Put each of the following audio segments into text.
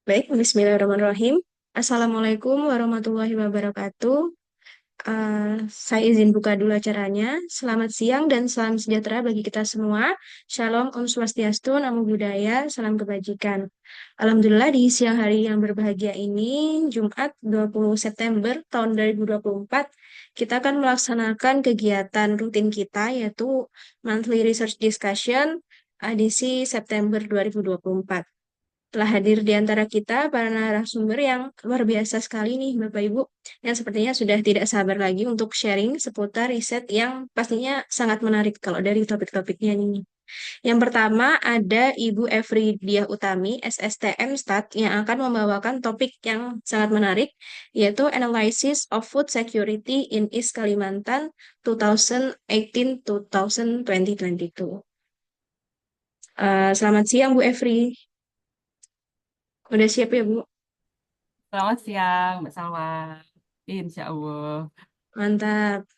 Baik, Bismillahirrahmanirrahim. Assalamualaikum warahmatullahi wabarakatuh. Saya izin buka dulu acaranya. Selamat siang dan salam sejahtera bagi kita semua. Shalom, Om Swastiastu, Namo Buddhaya, salam kebajikan. Alhamdulillah di siang hari yang berbahagia ini, Jumat 20 September tahun 2024, kita akan melaksanakan kegiatan rutin kita yaitu Monthly Research Discussion edisi September 2024. Telah hadir di antara kita para narasumber yang luar biasa sekali nih Bapak Ibu, yang sepertinya sudah tidak sabar lagi untuk sharing seputar riset yang pastinya sangat menarik kalau dari topik-topiknya ini. Yang pertama ada Ibu Efridia Utami, SSTM Stat, yang akan membawakan topik yang sangat menarik, yaitu Analysis of Food Security in East Kalimantan 2018-2022. Selamat siang Bu Efri, udah siap ya Bu? Selamat siang, Mbak Salwa. Insya Allah. Mantap.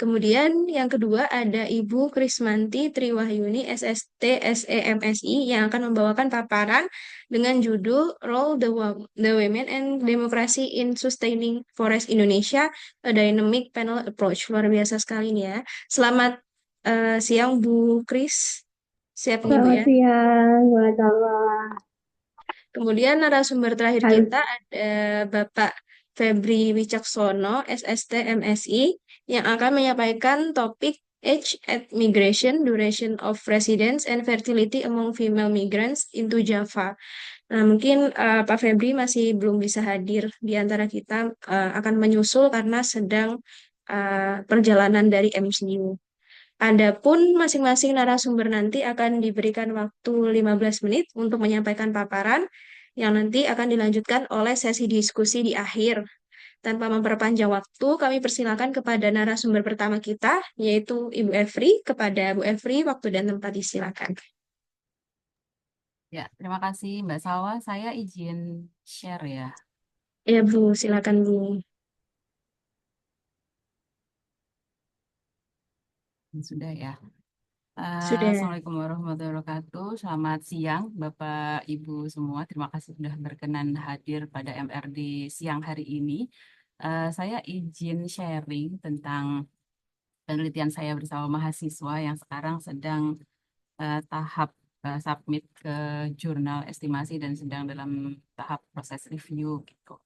Kemudian yang kedua ada Ibu Krismanti Triwahyuni SST SEMSI yang akan membawakan paparan dengan judul Role the Women and Democracy in Sustaining Forest Indonesia, a Dynamic Panel Approach. Luar biasa sekali nih ya. Selamat siang Bu Kris. Siap nih Bu Selamat ya. siang, Mbak Salwa. Kemudian narasumber terakhir Hal- kita ada Bapak Febri Wicaksono, SST MSI, yang akan menyampaikan topik Age at Migration, Duration of Residence and Fertility Among Female Migrants into Java. Nah, mungkin Pak Febri masih belum bisa hadir di antara kita, akan menyusul karena sedang perjalanan dari MCU. Adapun masing-masing narasumber nanti akan diberikan waktu 15 menit untuk menyampaikan paparan yang nanti akan dilanjutkan oleh sesi diskusi di akhir. Tanpa memperpanjang waktu, kami persilakan kepada narasumber pertama kita, yaitu Ibu Efri. Kepada Bu Efri, waktu dan tempat disilakan. Ya, terima kasih Mbak Salwa. Saya izin share ya. Ya Bu, silakan Bu. Sudah ya. Sudah. Assalamualaikum warahmatullahi wabarakatuh. Selamat siang Bapak Ibu semua. Terima kasih sudah berkenan hadir pada MRD siang hari ini. Saya izin sharing tentang penelitian saya bersama mahasiswa yang sekarang sedang tahap submit ke jurnal estimasi dan sedang dalam tahap proses review gitu.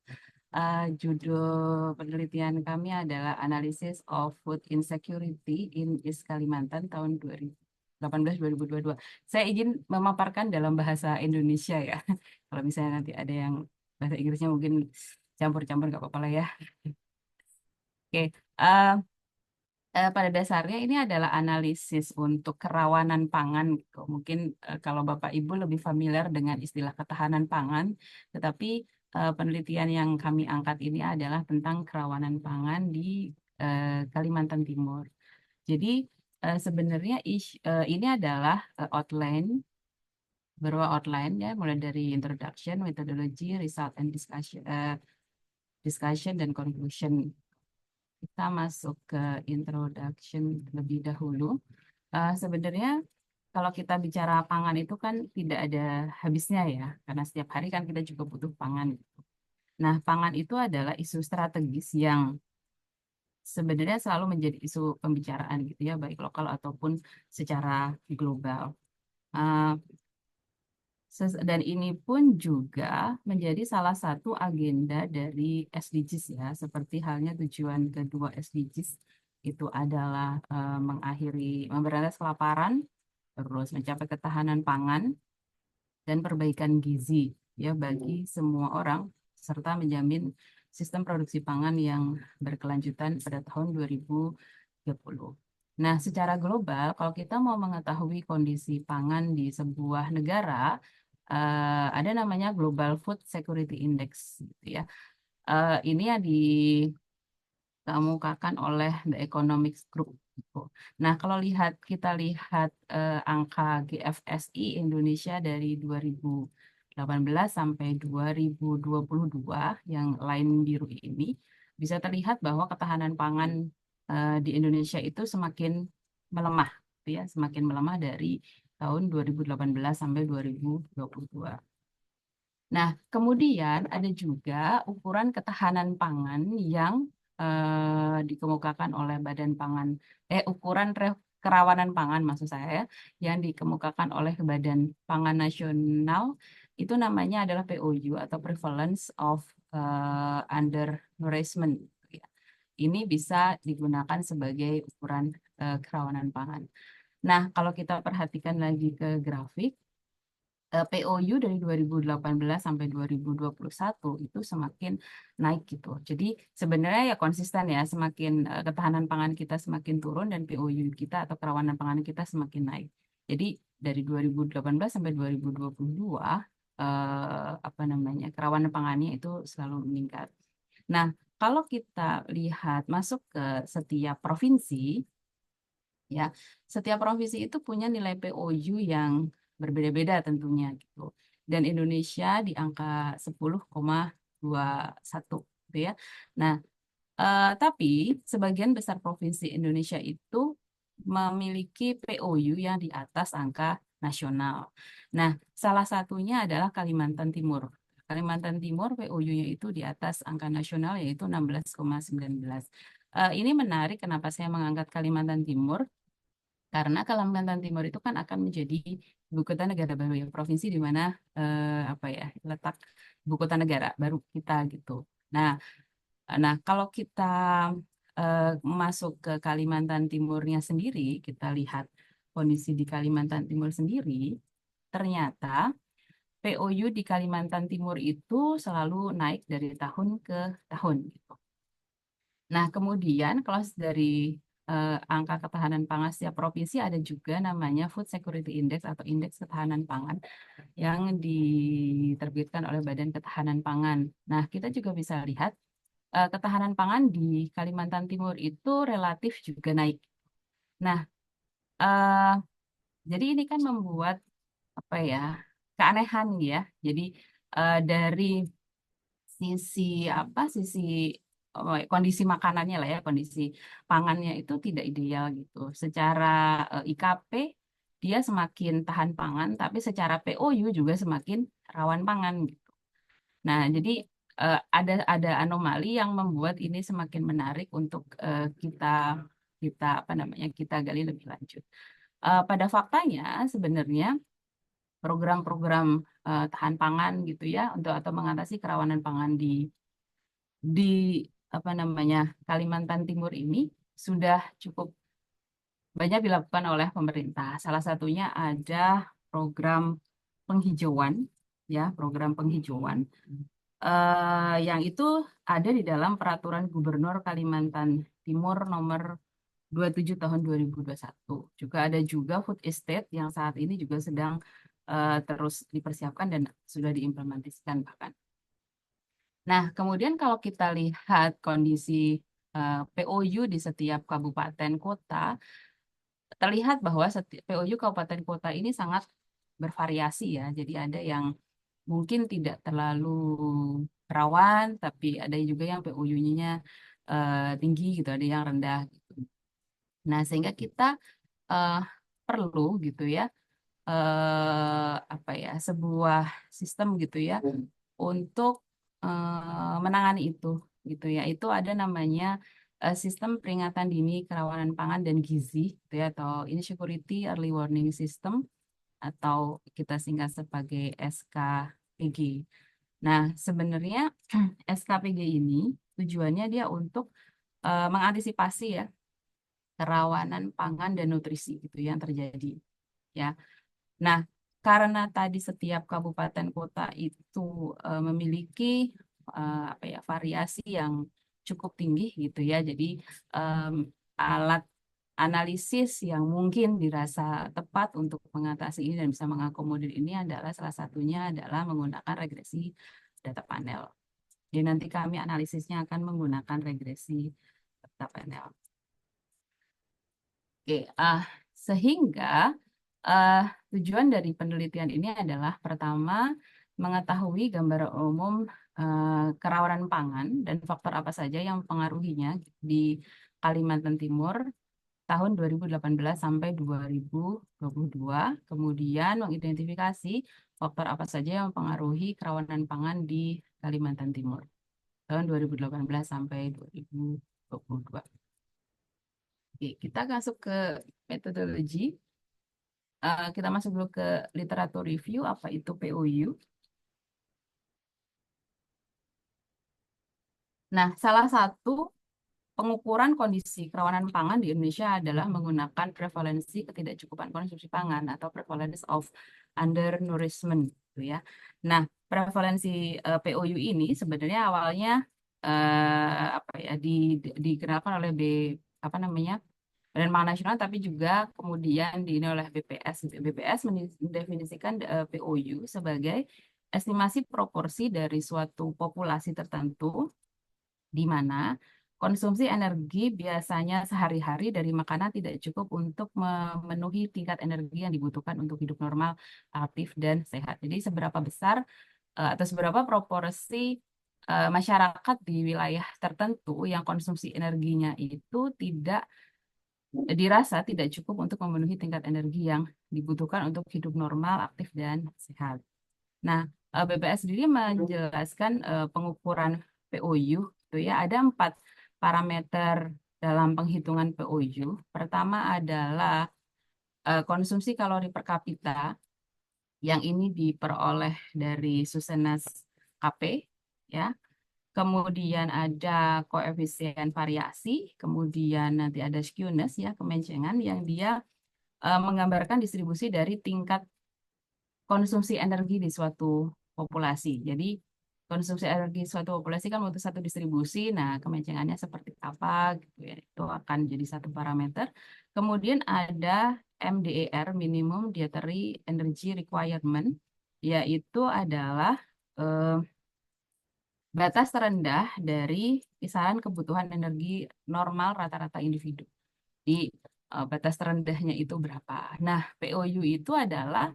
Judul penelitian kami adalah Analysis of Food Insecurity in East Kalimantan tahun 2018-2022. Saya izin memaparkan dalam bahasa Indonesia ya. Kalau misalnya nanti ada yang bahasa Inggrisnya mungkin campur-campur nggak apa-apa lah ya. Oke, pada dasarnya ini adalah analisis untuk kerawanan pangan gitu. Mungkin kalau Bapak Ibu lebih familiar dengan istilah ketahanan pangan, tetapi penelitian yang kami angkat ini adalah tentang kerawanan pangan di Kalimantan Timur. Jadi sebenarnya ini adalah outline, berupa outline ya, mulai dari introduction, methodology, result and discussion dan conclusion. Kita masuk ke introduction lebih dahulu. Sebenarnya kalau kita bicara pangan itu kan tidak ada habisnya ya, karena setiap hari kan kita juga butuh pangan. Nah, pangan itu adalah isu strategis yang sebenarnya selalu menjadi isu pembicaraan gitu ya, baik lokal ataupun secara global. Uh, dan ini pun juga menjadi salah satu agenda dari SDGs ya, seperti halnya tujuan kedua SDGs itu adalah memberantas kelaparan, terus mencapai ketahanan pangan dan perbaikan gizi ya bagi semua orang serta menjamin sistem produksi pangan yang berkelanjutan pada tahun 2030. Nah, secara global, kalau kita mau mengetahui kondisi pangan di sebuah negara, ada namanya Global Food Security Index, gitu ya. Ini yang dikemukakan oleh The Economics Group. Gitu. Nah, kalau kita lihat angka GFSI Indonesia dari 2018 sampai 2022, yang lain biru ini, bisa terlihat bahwa ketahanan pangan di Indonesia itu semakin melemah, gitu ya, semakin melemah dari tahun 2018 sampai 2022. Nah, kemudian ada juga ukuran ketahanan pangan yang dikemukakan oleh Badan Pangan, ukuran kerawanan pangan maksud saya ya, yang dikemukakan oleh Badan Pangan Nasional itu namanya adalah POU atau Prevalence of Undernourishment. Ya. Ini bisa digunakan sebagai ukuran kerawanan pangan. Nah, kalau kita perhatikan lagi ke grafik, POU dari 2018 sampai 2021 itu semakin naik gitu. Jadi sebenarnya ya konsisten ya, semakin ketahanan pangan kita semakin turun dan POU kita atau kerawanan pangan kita semakin naik. Jadi dari 2018 sampai 2022 apa namanya kerawanan pangannya itu selalu meningkat. Nah, kalau kita lihat masuk ke setiap provinsi, ya setiap provinsi itu punya nilai POU yang berbeda-beda tentunya gitu. Dan Indonesia di angka 10,21 gitu ya. Nah, tapi sebagian besar provinsi Indonesia itu memiliki POU yang di atas angka nasional. Nah, salah satunya adalah Kalimantan Timur. Kalimantan Timur POU-nya itu di atas angka nasional yaitu 16,19. Ini menarik kenapa saya mengangkat Kalimantan Timur karena Kalimantan Timur itu kan akan menjadi ibu kota negara baru ya, provinsi di mana apa ya letak ibu kota negara baru kita gitu. Nah, kalau kita eh, masuk ke Kalimantan Timurnya sendiri, kita lihat kondisi di Kalimantan Timur sendiri, ternyata POU di Kalimantan Timur itu selalu naik dari tahun ke tahun gitu. Nah, kemudian kalau dari angka ketahanan pangan setiap provinsi ada juga namanya Food Security Index atau Indeks Ketahanan Pangan yang diterbitkan oleh Badan Ketahanan Pangan. Nah, kita juga bisa lihat ketahanan pangan di Kalimantan Timur itu relatif juga naik. Nah, eh, jadi ini kan membuat apa ya keanehan ya. Jadi dari sisi sisi kondisi makanannya lah ya, kondisi pangannya itu tidak ideal gitu. Secara IKP dia semakin tahan pangan, tapi secara POU juga semakin rawan pangan gitu. Nah, jadi ada anomali yang membuat ini semakin menarik untuk kita kita apa namanya kita gali lebih lanjut. Pada faktanya sebenarnya program-program tahan pangan gitu ya untuk atau mengatasi kerawanan pangan di apa namanya Kalimantan Timur ini sudah cukup banyak dilakukan oleh pemerintah. Salah satunya ada program penghijauan, ya program penghijauan yang itu ada di dalam Peraturan Gubernur Kalimantan Timur nomor 27 tahun 2021. Juga ada juga food estate yang saat ini juga sedang terus dipersiapkan dan sudah diimplementasikan bahkan. Nah, kemudian kalau kita lihat kondisi POU di setiap kabupaten kota, terlihat bahwa POU kabupaten kota ini sangat bervariasi ya. Jadi ada yang mungkin tidak terlalu rawan, tapi ada juga yang POU-nya tinggi gitu, ada yang rendah gitu. Nah, sehingga kita eh, perlu gitu ya, apa ya, sebuah sistem gitu ya untuk menangani itu gitu ya. Itu ada namanya sistem peringatan dini kerawanan pangan dan gizi gitu ya, atau Insecurity Early Warning System atau kita singkat sebagai SKPG. Nah, sebenarnya SKPG ini tujuannya dia untuk mengantisipasi ya kerawanan pangan dan nutrisi gitu yang terjadi ya. Nah, karena tadi setiap kabupaten kota itu memiliki apa ya variasi yang cukup tinggi gitu ya. Jadi em, alat analisis yang mungkin dirasa tepat untuk mengatasi ini dan bisa mengakomodir ini adalah salah satunya adalah menggunakan regresi data panel. Jadi nanti kami analisisnya akan menggunakan regresi data panel. Oke, sehingga eh, tujuan dari penelitian ini adalah pertama mengetahui gambaran umum kerawanan pangan dan faktor apa saja yang mempengaruhinya di Kalimantan Timur tahun 2018 sampai 2022. Kemudian mengidentifikasi faktor apa saja yang mempengaruhi kerawanan pangan di Kalimantan Timur tahun 2018 sampai 2022. Oke, kita masuk ke metodologi. Kita masuk dulu ke literatur review, apa itu POU. Nah, salah satu pengukuran kondisi kerawanan pangan di Indonesia adalah menggunakan prevalensi ketidakcukupan konsumsi pangan atau prevalence of undernourishment, gitu ya. Nah, prevalensi POU ini sebenarnya awalnya apa ya dikenalkan oleh apa namanya Badan Pangan Nasional, tapi juga kemudian ini oleh BPS. BPS mendefinisikan POU sebagai estimasi proporsi dari suatu populasi tertentu di mana konsumsi energi biasanya sehari-hari dari makanan tidak cukup untuk memenuhi tingkat energi yang dibutuhkan untuk hidup normal, aktif, dan sehat. Jadi seberapa besar atau seberapa proporsi masyarakat di wilayah tertentu yang konsumsi energinya itu dirasa tidak cukup untuk memenuhi tingkat energi yang dibutuhkan untuk hidup normal, aktif, dan sehat. Nah, BPS sendiri menjelaskan pengukuran POU itu ya ada 4 parameter dalam penghitungan POU. Pertama adalah konsumsi kalori per kapita yang ini diperoleh dari Susenas KP ya. Kemudian ada koefisien variasi, kemudian nanti ada skewness ya, kemencengan yang dia menggambarkan distribusi dari tingkat konsumsi energi di suatu populasi. Jadi konsumsi energi suatu populasi kan butuh satu distribusi. Nah, kemencengannya seperti apa gitu ya. Itu akan jadi satu parameter. Kemudian ada MDER, Minimum Dietary Energy Requirement, yaitu adalah eh, batas terendah dari kisaran kebutuhan energi normal rata-rata individu. Di batas terendahnya itu berapa? Nah, POU itu adalah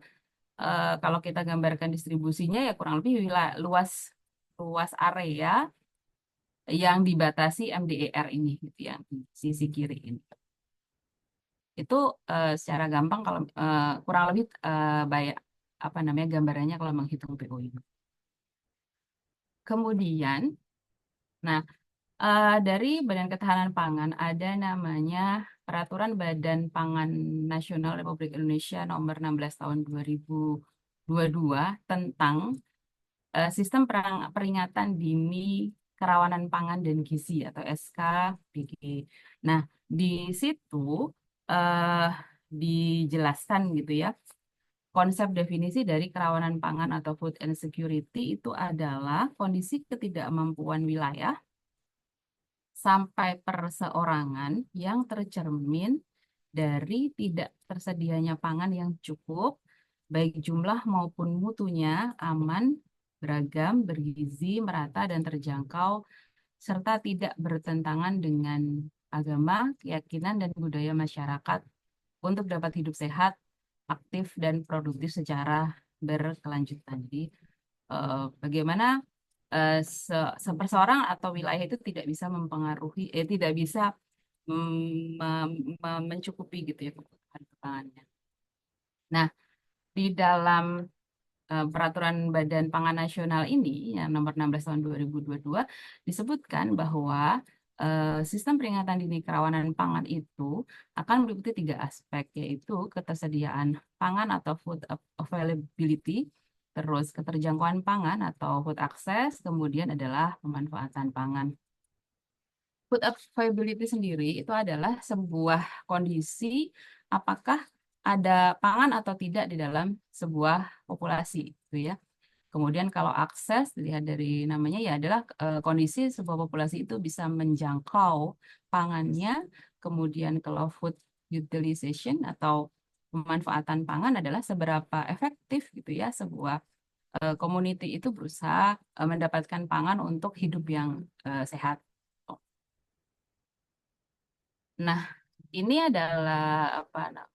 kalau kita gambarkan distribusinya ya kurang lebih luas luas area yang dibatasi MDER ini gitu ya, di sisi kiri ini. Itu secara gampang kalau kurang lebih baik apa namanya gambarannya kalau menghitung POU. Kemudian, nah dari Badan Ketahanan Pangan ada namanya Peraturan Badan Pangan Nasional Republik Indonesia Nomor 16 Tahun 2022 tentang Sistem Peringatan Dini Kerawanan Pangan dan Gizi atau SKPG. Nah, di situ eh, dijelaskan gitu ya, konsep definisi dari kerawanan pangan atau food insecurity itu adalah kondisi ketidakmampuan wilayah sampai perseorangan yang tercermin dari tidak tersedianya pangan yang cukup, baik jumlah maupun mutunya aman, beragam, bergizi, merata, dan terjangkau, serta tidak bertentangan dengan agama, keyakinan, dan budaya masyarakat untuk dapat hidup sehat, aktif, dan produktif secara berkelanjutan. Jadi, bagaimana seperseorang atau wilayah itu tidak bisa mempengaruhi, tidak bisa mencukupi gitu ya kebutuhan pangannya. Nah, di dalam Peraturan Badan Pangan Nasional ini yang nomor 16 tahun 2022 disebutkan bahwa sistem peringatan dini kerawanan pangan itu akan meliputi 3 aspek, yaitu ketersediaan pangan atau food availability, terus keterjangkauan pangan atau food access, kemudian adalah pemanfaatan pangan. Food availability sendiri itu adalah sebuah kondisi apakah ada pangan atau tidak di dalam sebuah populasi, gitu ya. Kemudian kalau akses dilihat dari namanya ya adalah kondisi sebuah populasi itu bisa menjangkau pangannya. Kemudian kalau food utilization atau pemanfaatan pangan adalah seberapa efektif gitu ya sebuah community itu berusaha mendapatkan pangan untuk hidup yang sehat. Nah, ini adalah apa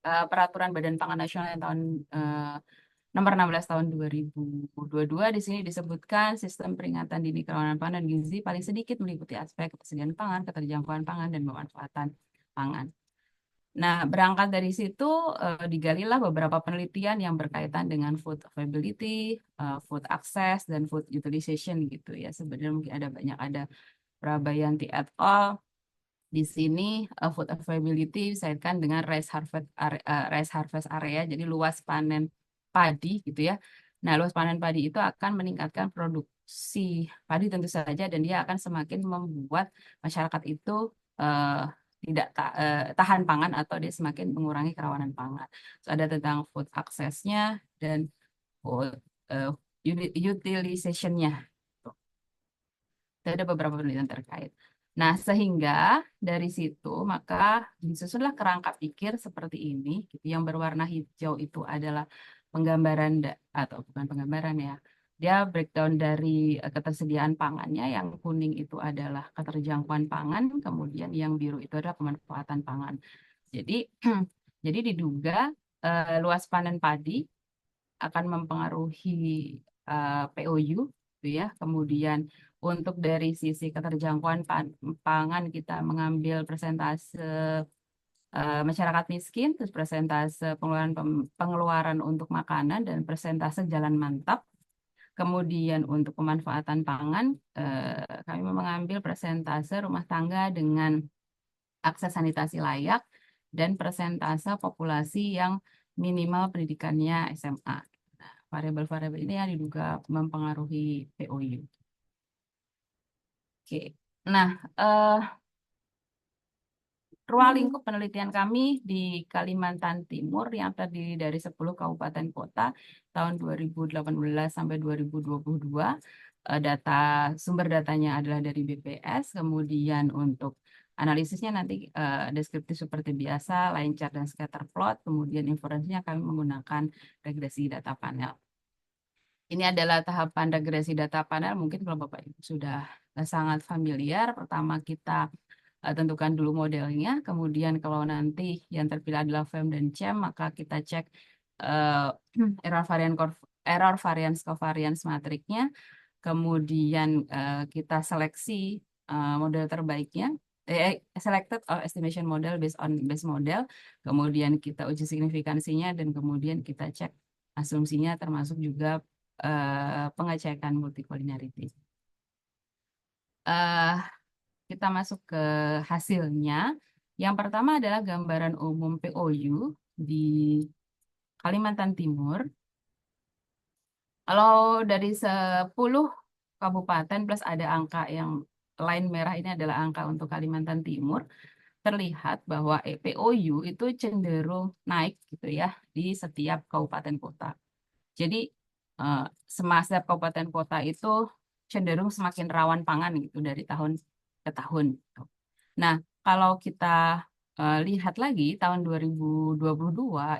Peraturan Badan Pangan Nasional yang tahun nomor 16 tahun 2022. Di sini disebutkan sistem peringatan dini kerawanan pangan dan gizi paling sedikit meliputi aspek ketersediaan pangan, keterjangkauan pangan, dan pemanfaatan pangan. Nah, berangkat dari situ digalilah beberapa penelitian yang berkaitan dengan food availability, food access, dan food utilization gitu ya. Sebenarnya mungkin ada banyak, ada Prabayanti et al. Di sini food availability dikaitkan dengan rice harvest area, jadi luas panen padi gitu ya. Nah, luas panen padi itu akan meningkatkan produksi padi tentu saja, dan dia akan semakin membuat masyarakat itu eh, tidak tahan pangan, atau dia semakin mengurangi kerawanan pangan. So, ada tentang food access-nya dan food eh, utilization-nya. Ada beberapa penelitian terkait. Nah, sehingga dari situ maka disusunlah kerangka pikir seperti ini, gitu. Yang berwarna hijau itu adalah penggambaran atau bukan penggambaran ya. Dia breakdown dari ketersediaan pangannya, yang kuning itu adalah keterjangkauan pangan, kemudian yang biru itu adalah pemanfaatan pangan. Jadi jadi diduga luas panen padi akan mempengaruhi POU, gitu ya. Kemudian untuk dari sisi keterjangkauan pangan, kita mengambil persentase masyarakat miskin, terus persentase pengeluaran untuk makanan, dan persentase jalan mantap. Kemudian untuk pemanfaatan pangan, kami mengambil persentase rumah tangga dengan akses sanitasi layak, dan persentase populasi yang minimal pendidikannya SMA. Nah, variabel-variabel ini yang diduga mempengaruhi POU. Oke. Nah, ruang lingkup penelitian kami di Kalimantan Timur yang terdiri dari 10 kabupaten kota tahun 2018 sampai 2022. Data sumber datanya adalah dari BPS, kemudian untuk analisisnya nanti deskriptif seperti biasa, line chart dan scatter plot, kemudian informasinya kami menggunakan regresi data panel. Ini adalah tahapan regresi data panel, mungkin kalau Bapak Ibu sudah sangat familiar. Pertama kita tentukan dulu modelnya, kemudian kalau nanti yang terpilih adalah FEM dan CEM, maka kita cek error variance covariance matriknya, kemudian kita seleksi model terbaiknya, selected or estimation model based on base model, kemudian kita uji signifikansinya, dan kemudian kita cek asumsinya, termasuk juga pengecekan multicollinearity. Kita masuk ke hasilnya. Yang pertama adalah gambaran umum POU di Kalimantan Timur. Kalau dari 10 kabupaten plus ada angka yang line merah, ini adalah angka untuk Kalimantan Timur, terlihat bahwa POU itu cenderung naik gitu ya di setiap kabupaten kota. Jadi setiap kabupaten kota itu cenderung semakin rawan pangan gitu dari tahun ke tahun. Nah, kalau kita lihat lagi tahun 2022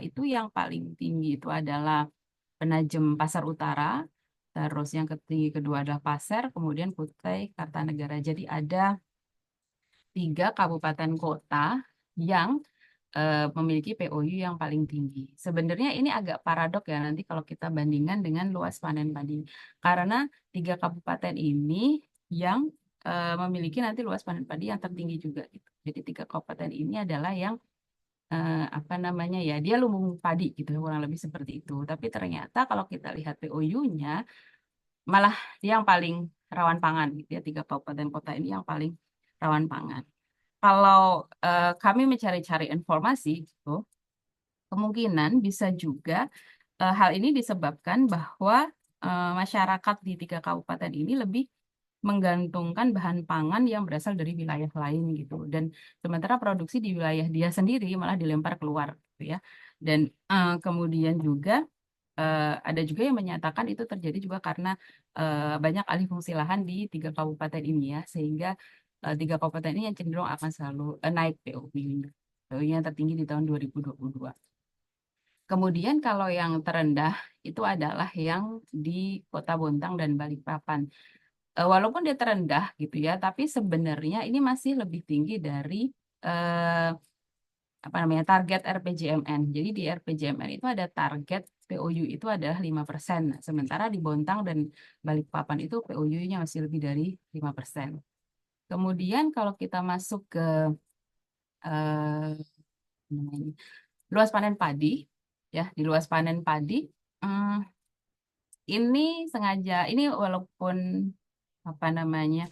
itu yang paling tinggi itu adalah Penajem Pasar Utara, terus yang kedua adalah Pasir, kemudian Kutai Kartanegara. Jadi ada 3 kabupaten kota yang memiliki POU yang paling tinggi. Sebenarnya ini agak paradok ya nanti kalau kita bandingkan dengan luas panen padi. Karena 3 kabupaten ini yang memiliki nanti luas panen padi yang tertinggi juga gitu. Jadi 3 kabupaten ini adalah yang apa namanya ya, dia lumbung padi gitu, kurang lebih seperti itu. Tapi ternyata kalau kita lihat POU-nya, malah dia yang paling rawan pangan gitu ya. 3 kabupaten kota ini yang paling rawan pangan. Kalau kami mencari-cari informasi gitu, kemungkinan bisa juga hal ini disebabkan bahwa masyarakat di 3 kabupaten ini lebih menggantungkan bahan pangan yang berasal dari wilayah lain gitu, dan sementara produksi di wilayah dia sendiri malah dilempar keluar gitu ya. Dan kemudian juga ada juga yang menyatakan itu terjadi juga karena banyak alih fungsi lahan di 3 kabupaten ini ya, sehingga 3 kabupaten ini yang cenderung akan selalu naik POU-nya. POU yang tertinggi di tahun 2022. Kemudian kalau yang terendah itu adalah yang di Kota Bontang dan Balikpapan. Walaupun dia terendah gitu ya, tapi sebenarnya ini masih lebih tinggi dari eh, apa namanya, target RPJMN. Jadi di RPJMN itu ada target POU itu adalah 5%. Nah, sementara di Bontang dan Balikpapan itu POU-nya masih lebih dari 5%. Kemudian kalau kita masuk ke eh, namanya, luas panen padi, ya di luas panen padi. hmm, ini sengaja, ini walaupun apa namanya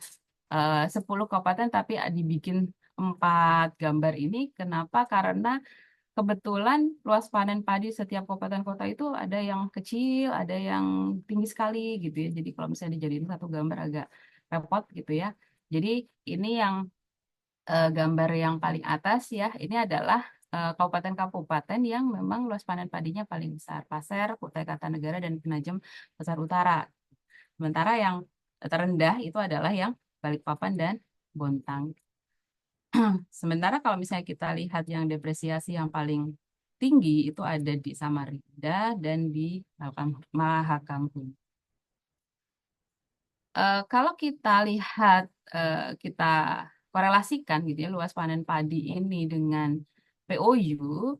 10 kabupaten tapi dibikin 4 gambar ini. Kenapa? Karena kebetulan luas panen padi setiap kabupaten kota itu ada yang kecil, ada yang tinggi sekali gitu ya. Jadi kalau misalnya dijadiin satu gambar agak repot gitu ya. Jadi ini yang gambar yang paling atas ya, ini adalah kabupaten-kabupaten yang memang luas panen padinya paling besar. Pasir, Kutai Kartanegara, dan Penajam Pasar Utara. Sementara yang terendah itu adalah yang Balikpapan dan Bontang. Sementara kalau misalnya kita lihat yang depresiasi yang paling tinggi itu ada di Samarinda dan di Mahakam. Kalau kita lihat, kita korelasikan gitu ya luas panen padi ini dengan POU,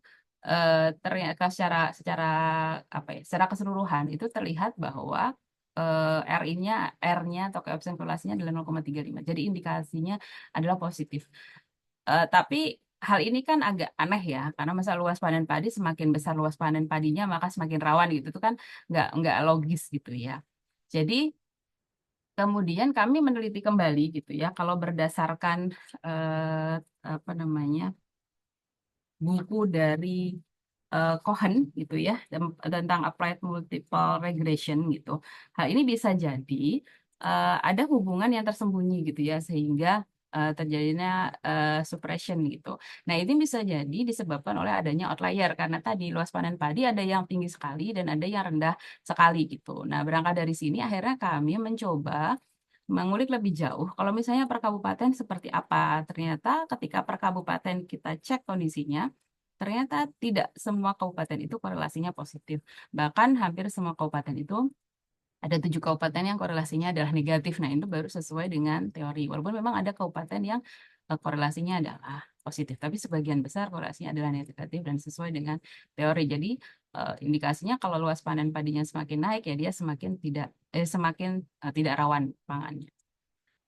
ternyata secara apa ya, secara keseluruhan itu terlihat bahwa RI-nya, R-nya atau koefisien korelasinya adalah 0,35. Jadi indikasinya adalah positif. Tapi hal ini kan agak aneh ya, karena masa luas panen padi semakin besar luas panen padinya maka semakin rawan gitu. Itu kan nggak logis gitu ya. Jadi kemudian kami meneliti kembali gitu ya, kalau berdasarkan eh, apa namanya buku dari Cohen gitu ya tentang applied multiple regression gitu. Hal ini bisa jadi ada hubungan yang tersembunyi gitu ya sehingga terjadinya suppression gitu. Nah, ini bisa jadi disebabkan oleh adanya outlier karena tadi luas panen padi ada yang tinggi sekali dan ada yang rendah sekali gitu. Nah, berangkat dari sini akhirnya kami mencoba mengulik lebih jauh. Kalau misalnya per kabupaten seperti apa? Ternyata ketika per kabupaten kita cek kondisinya, ternyata tidak semua kabupaten itu korelasinya positif. Bahkan hampir semua kabupaten itu ada 7 kabupaten yang korelasinya adalah negatif. Nah, itu baru sesuai dengan teori. Walaupun memang ada kabupaten yang korelasinya adalah positif, tapi sebagian besar korelasinya adalah negatif dan sesuai dengan teori. Jadi indikasinya kalau luas panen padinya semakin naik ya dia semakin tidak rawan pangannya.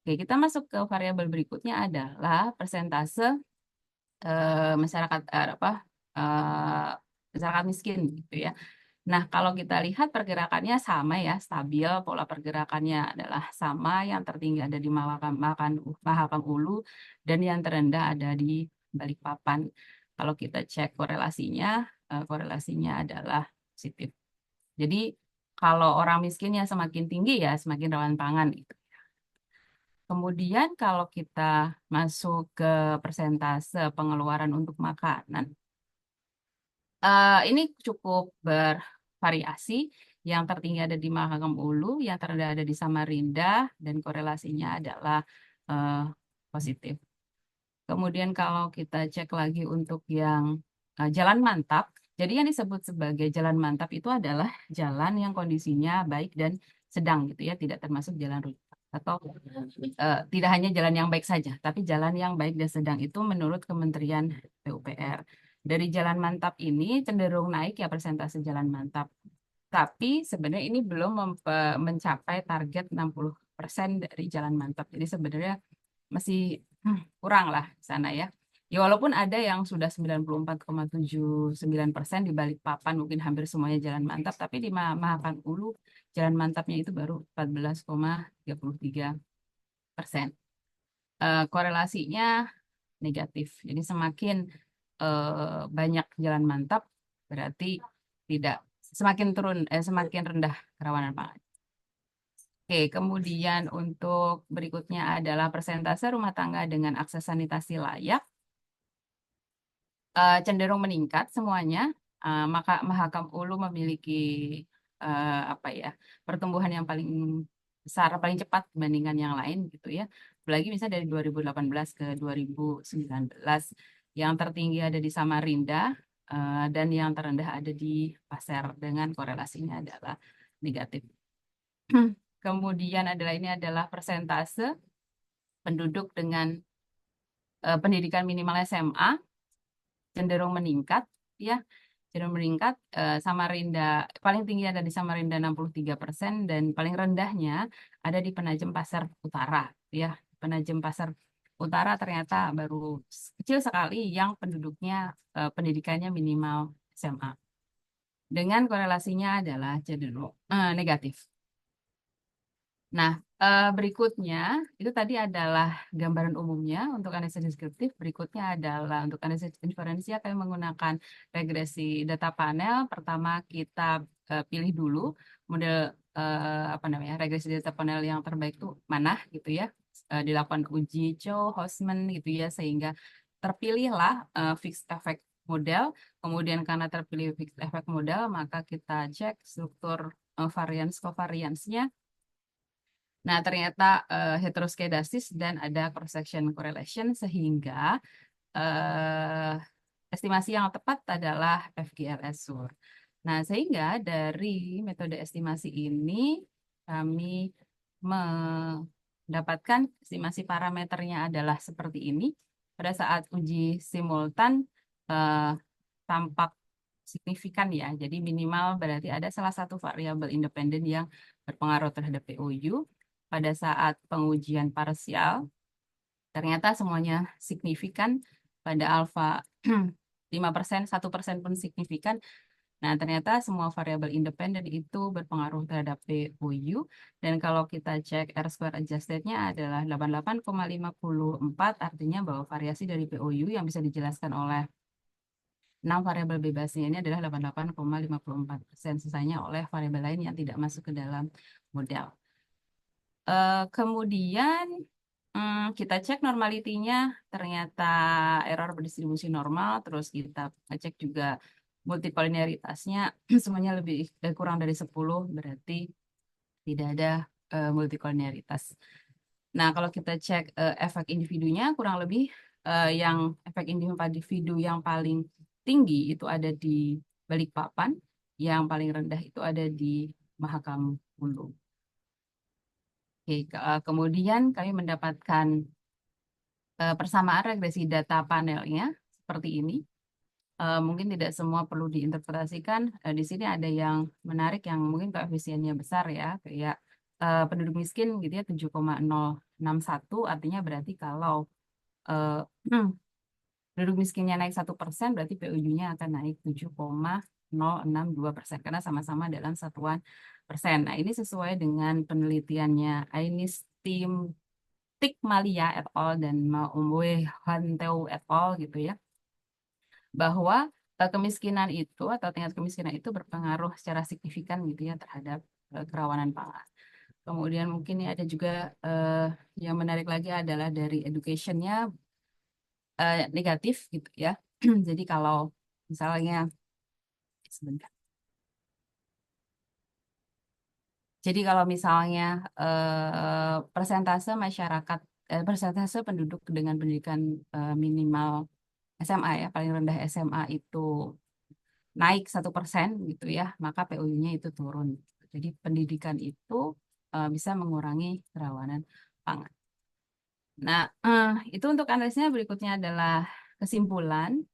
Oke, kita masuk ke variabel berikutnya adalah persentase masyarakat masyarakat miskin gitu ya. Nah, kalau kita lihat pergerakannya sama ya, stabil, pola pergerakannya adalah sama, yang tertinggi ada di Mahakam Ulu, dan yang terendah ada di Balikpapan. Kalau kita cek korelasinya adalah positif. Jadi, kalau orang miskinnya semakin tinggi ya, semakin rawan pangan gitu. Kemudian kalau kita masuk ke persentase pengeluaran untuk makanan, ini cukup bervariasi. Yang tertinggi ada di Mahakam Ulu, yang terendah ada di Samarinda, dan korelasinya adalah eh, positif. Kemudian kalau kita cek lagi untuk yang jalan mantap, jadi yang disebut sebagai jalan mantap itu adalah jalan yang kondisinya baik dan sedang gitu ya, tidak termasuk jalan rusak atau tidak hanya jalan yang baik saja, tapi jalan yang baik dan sedang itu menurut Kementerian PUPR. Dari jalan mantap ini cenderung naik ya persentase jalan mantap. Tapi sebenarnya ini belum mencapai target 60% dari jalan mantap. Jadi sebenarnya masih kurang lah di sana ya. Ya walaupun ada yang sudah 94,79% di Balikpapan mungkin hampir semuanya jalan mantap, tapi di Mahakam Ulu jalan mantapnya itu baru 14,33%. Korelasinya negatif. Jadi semakin banyak jalan mantap berarti tidak semakin rendah kerawanan pangan. Oke, kemudian untuk berikutnya adalah persentase rumah tangga dengan akses sanitasi layak cenderung meningkat semuanya. Maka Mahakam Ulu memiliki apa ya pertumbuhan yang paling besar, paling cepat dibandingkan yang lain gitu ya. Apalagi misalnya dari 2018 ke 2019, yang tertinggi ada di Samarinda dan yang terendah ada di Pasir dengan korelasinya adalah negatif. Kemudian ini adalah persentase penduduk dengan pendidikan minimal SMA cenderung meningkat ya, cenderung meningkat. Samarinda paling tinggi ada di Samarinda 63% dan paling rendahnya ada di Penajam Pasar Utara ya. Penajam Pasar Utara ternyata baru kecil sekali yang penduduknya pendidikannya minimal SMA. Dengan korelasinya adalah cenderung negatif. Nah, berikutnya itu tadi adalah gambaran umumnya untuk analisis deskriptif. Berikutnya adalah untuk analisis inferensial kami menggunakan regresi data panel. Pertama kita pilih dulu model apa namanya regresi data panel yang terbaik itu mana gitu ya. Dilakukan uji Chow, Hosman gitu ya sehingga terpilihlah fixed effect model. Kemudian karena terpilih fixed effect model maka kita cek struktur variance covariance-nya. Nah, ternyata heteroskedasis dan ada cross-section correlation sehingga eh, estimasi yang tepat adalah FGLS-SUR. Nah, sehingga dari metode estimasi ini kami mendapatkan estimasi parameternya adalah seperti ini. Pada saat uji simultan eh, tampak signifikan ya. Jadi minimal berarti ada salah satu variabel independen yang berpengaruh terhadap POU. Pada saat pengujian parsial, ternyata semuanya signifikan pada alfa 5%, 1% pun signifikan. Nah, ternyata semua variabel independen itu berpengaruh terhadap POU. Dan kalau kita cek R-square adjusted-nya adalah 88,54, artinya bahwa variasi dari POU yang bisa dijelaskan oleh 6 variabel bebasnya ini adalah 88,54%, sisanya oleh variabel lain yang tidak masuk ke dalam model. Kemudian kita cek normalitinya, ternyata error berdistribusi normal, terus kita cek juga multikoliniaritasnya, semuanya lebih kurang dari 10, berarti tidak ada multikoliniaritas. Nah, kalau kita cek efek individunya, kurang lebih yang efek individu yang paling tinggi itu ada di Balikpapan, yang paling rendah itu ada di Mahakam Ulu. Oke, kemudian kami mendapatkan persamaan regresi data panelnya seperti ini. Mungkin tidak semua perlu diinterpretasikan. Di sini ada yang menarik yang mungkin koefisiennya besar ya, kayak penduduk miskin gitu ya 7,061, artinya berarti kalau eh, penduduk miskinnya naik 1%, berarti PUJ-nya akan naik 7,062% karena sama-sama dalam satuan persen. Nah, ini sesuai dengan penelitiannya Ainis Tim Tikmalia et al. Dan Maumwe Hanteu et al. Gitu ya, bahwa kemiskinan itu atau tingkat kemiskinan itu berpengaruh secara signifikan gitu ya terhadap kerawanan pangan. Kemudian mungkin ini ada juga yang menarik lagi adalah dari education-nya negatif gitu ya. Jadi kalau misalnya sebentar. Jadi kalau misalnya persentase masyarakat persentase penduduk dengan pendidikan minimal SMA ya paling rendah SMA itu naik 1% gitu ya, maka PUJ-nya itu turun. Jadi pendidikan itu bisa mengurangi kerawanan pangan. Nah, itu untuk analisisnya. Berikutnya adalah kesimpulan.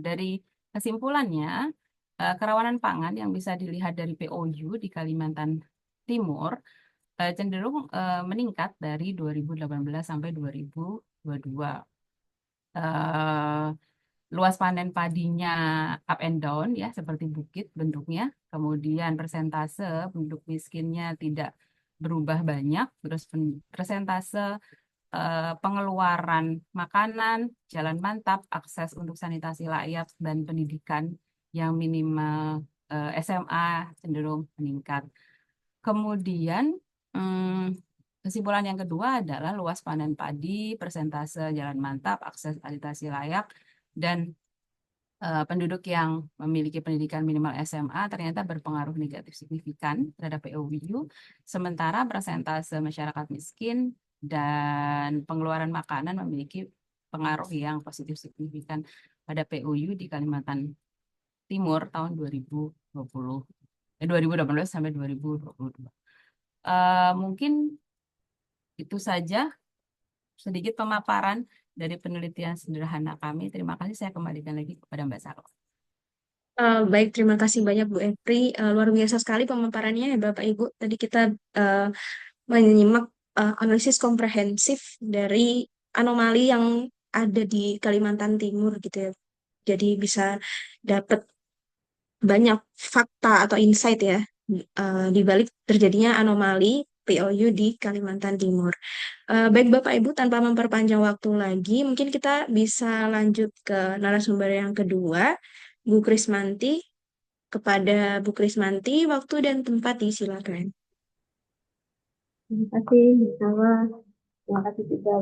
Dari kesimpulannya, kerawanan pangan yang bisa dilihat dari POU di Kalimantan Timur cenderung meningkat dari 2018 sampai 2022. Eh, Luas panen padinya up and down ya, seperti bukit bentuknya. Kemudian persentase penduduk miskinnya tidak berubah banyak. Terus persentase pengeluaran makanan, jalan mantap, akses untuk sanitasi layak, dan pendidikan yang minimal SMA cenderung meningkat. Kemudian kesimpulan yang kedua adalah luas panen padi, persentase jalan mantap, akses sanitasi layak, dan penduduk yang memiliki pendidikan minimal SMA ternyata berpengaruh negatif signifikan terhadap POU, sementara persentase masyarakat miskin dan pengeluaran makanan memiliki pengaruh yang positif signifikan pada POU di Kalimantan Timur tahun 2018 sampai 2022. Mungkin itu saja sedikit pemaparan dari penelitian sederhana kami. Terima kasih, saya kembalikan lagi kepada Mbak Sarah. Baik, terima kasih banyak Bu Epri. Luar biasa sekali pemaparannya ya Bapak Ibu. Tadi kita menyimak analisis komprehensif dari anomali yang ada di Kalimantan Timur gitu ya. Jadi bisa dapat banyak fakta atau insight ya di balik terjadinya anomali POU di Kalimantan Timur. Baik Bapak Ibu, tanpa memperpanjang waktu lagi, mungkin kita bisa lanjut ke narasumber yang kedua, Bu Krismanti. Kepada Bu Krismanti, waktu dan tempat disilakan. Terima kasih, Misalnya. Terima kasih juga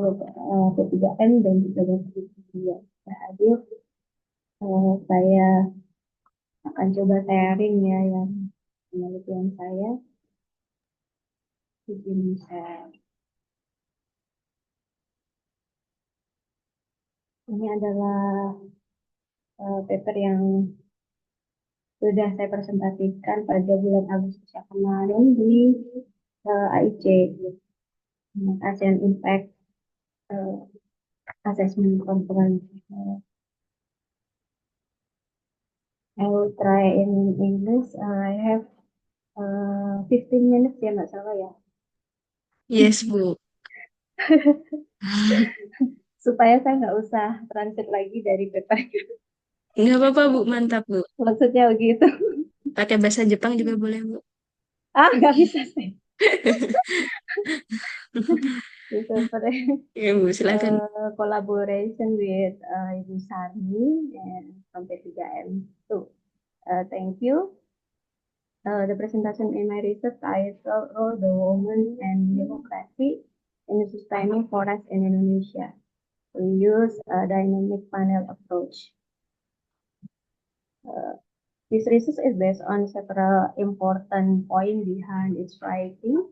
P3M dan juga Bapak yang sudah hadir. Saya akan coba sharing ya yang penelitian saya. Izin share. Ini adalah paper yang sudah saya presentasikan pada bulan Agustus yang kemarin di AIC, ASEAN Impact Assessment Conference. I will try in English. I have 15 minutes ya, nggak salah ya. Yes, Bu. Supaya saya nggak usah translate lagi dari paper. Nggak apa-apa, Bu. Mantap, Bu. Maksudnya begitu. Pakai bahasa Jepang juga boleh, Bu. Nggak bisa sih. This paper Ya, Bu, silakan. collaboration with Ibu Sari and from P3M. So, thank you. The presentation in my research title, Role the Woman and Democracy in the Sustaining Forest in Indonesia. We use a dynamic panel approach. This research is based on several important points behind its writing.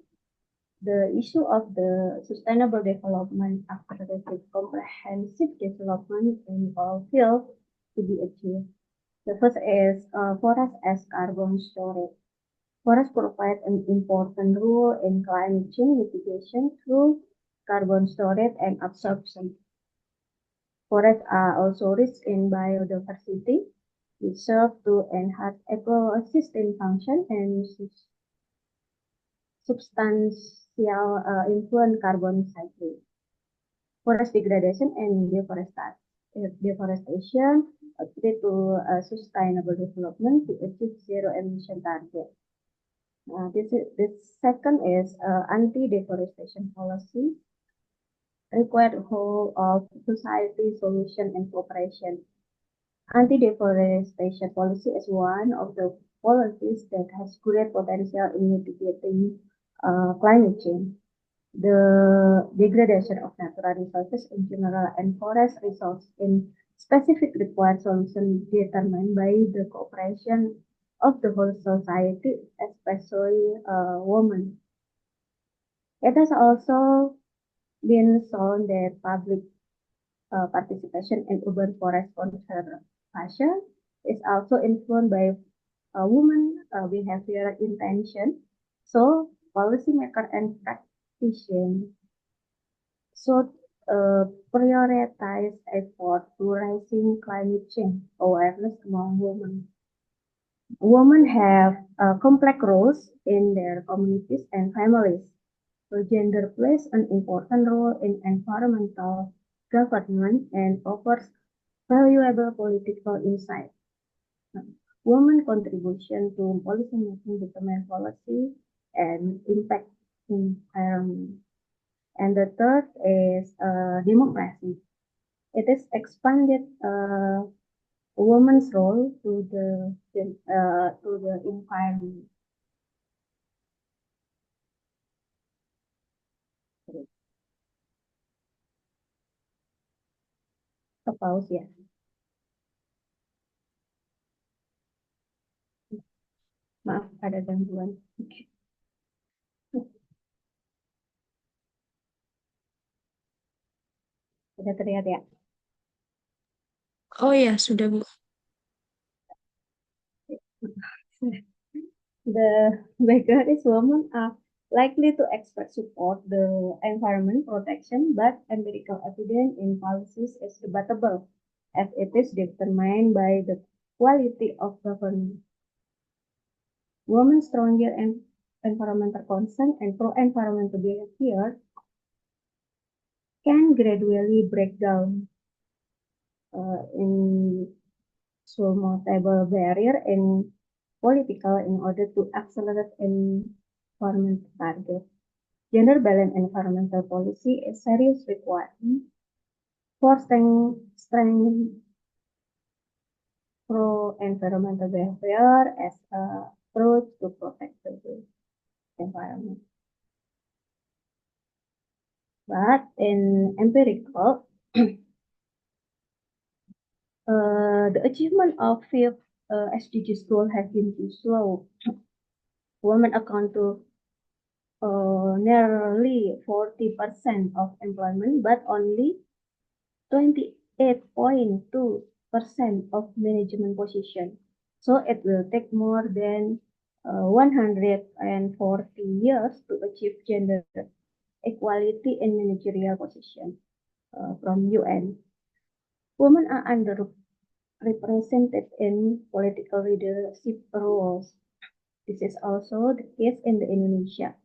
The issue of the sustainable development after the comprehensive development in all fields to be achieved. The first is forest as carbon storage. Forests provide an important role in climate change mitigation through carbon storage and absorption. Forests are also rich in biodiversity, which serve to enhance ecosystem function and substantial influence carbon cycling. Forest degradation and deforestation lead to sustainable development to achieve zero emission target. This second is anti-deforestation policy, required whole of society solution and cooperation. Anti-deforestation policy is one of the policies that has great potential in mitigating climate change. The degradation of natural resources in general and forest resources in specific required solutions determined by the cooperation of the whole society, especially women. It has also been shown that public participation in urban forest conservation is also influenced by women behavioral intention. So policymaker and practitioners should prioritize effort to raising climate change awareness among women. Women have complex roles in their communities and families. So gender plays an important role in environmental governance and offers valuable political insight. Women's contribution to policymaking determine policy and impact environment. And the third is democracy. It is expanded women's role to the environment. Pause ya. Maaf ada gangguan. Sudah terlihat ya. Oh ya, sudah Bu. The background is women are likely to expect support the environment protection, but empirical evidence in policies is debatable as it is determined by the quality of government. Women's stronger environmental concern and pro-environmental behavior can gradually break down insurmountable barrier in political in order to accelerate environmental target. Gender balanced environmental policy is serious requirement for strength pro-environmental behavior as a approach to protect the environment. But in empirical, the achievement of fifth SDGs goal has been too slow. Women account to nearly 40% of employment, but only 28.2% of management position. So it will take more than 140 years to achieve gender equality in managerial position from UN. Women are underrepresented in political leadership roles. This is also the case in the Indonesia,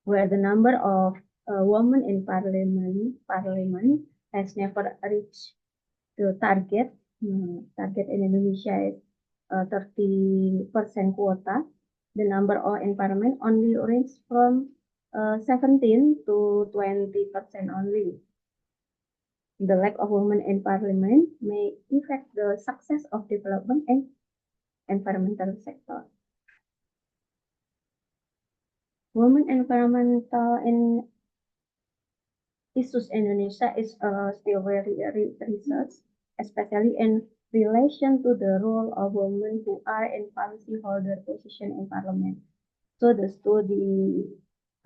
where the number of women in parliament has never reached the target. Target in Indonesia is 30% quota. The number of in parliament only range from 17 to 20% only. The lack of women in parliament may affect the success of development and environmental sector. Women environmental in issues Indonesia is still very research, especially in relation to the role of women who are in policyholder position in parliament. So the study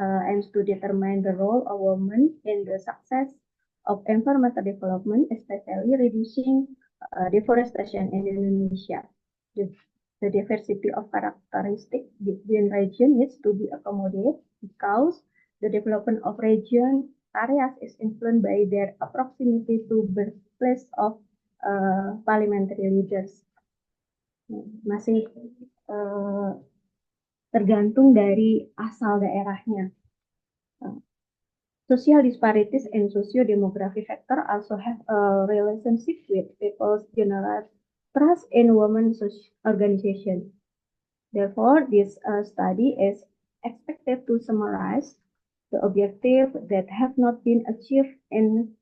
aims to determine the role of women in the success of environmental development, especially reducing deforestation in Indonesia. The diversity of characteristics between regions needs to be accommodated because the development of region areas is influenced by their proximity to birthplace of parliamentary leaders. Masih tergantung dari asal daerahnya. Social disparities and socio-demographic factor also have a relationship with people's general trust in women's organization. Therefore, this study is expected to summarize the objectives that have not been achieved in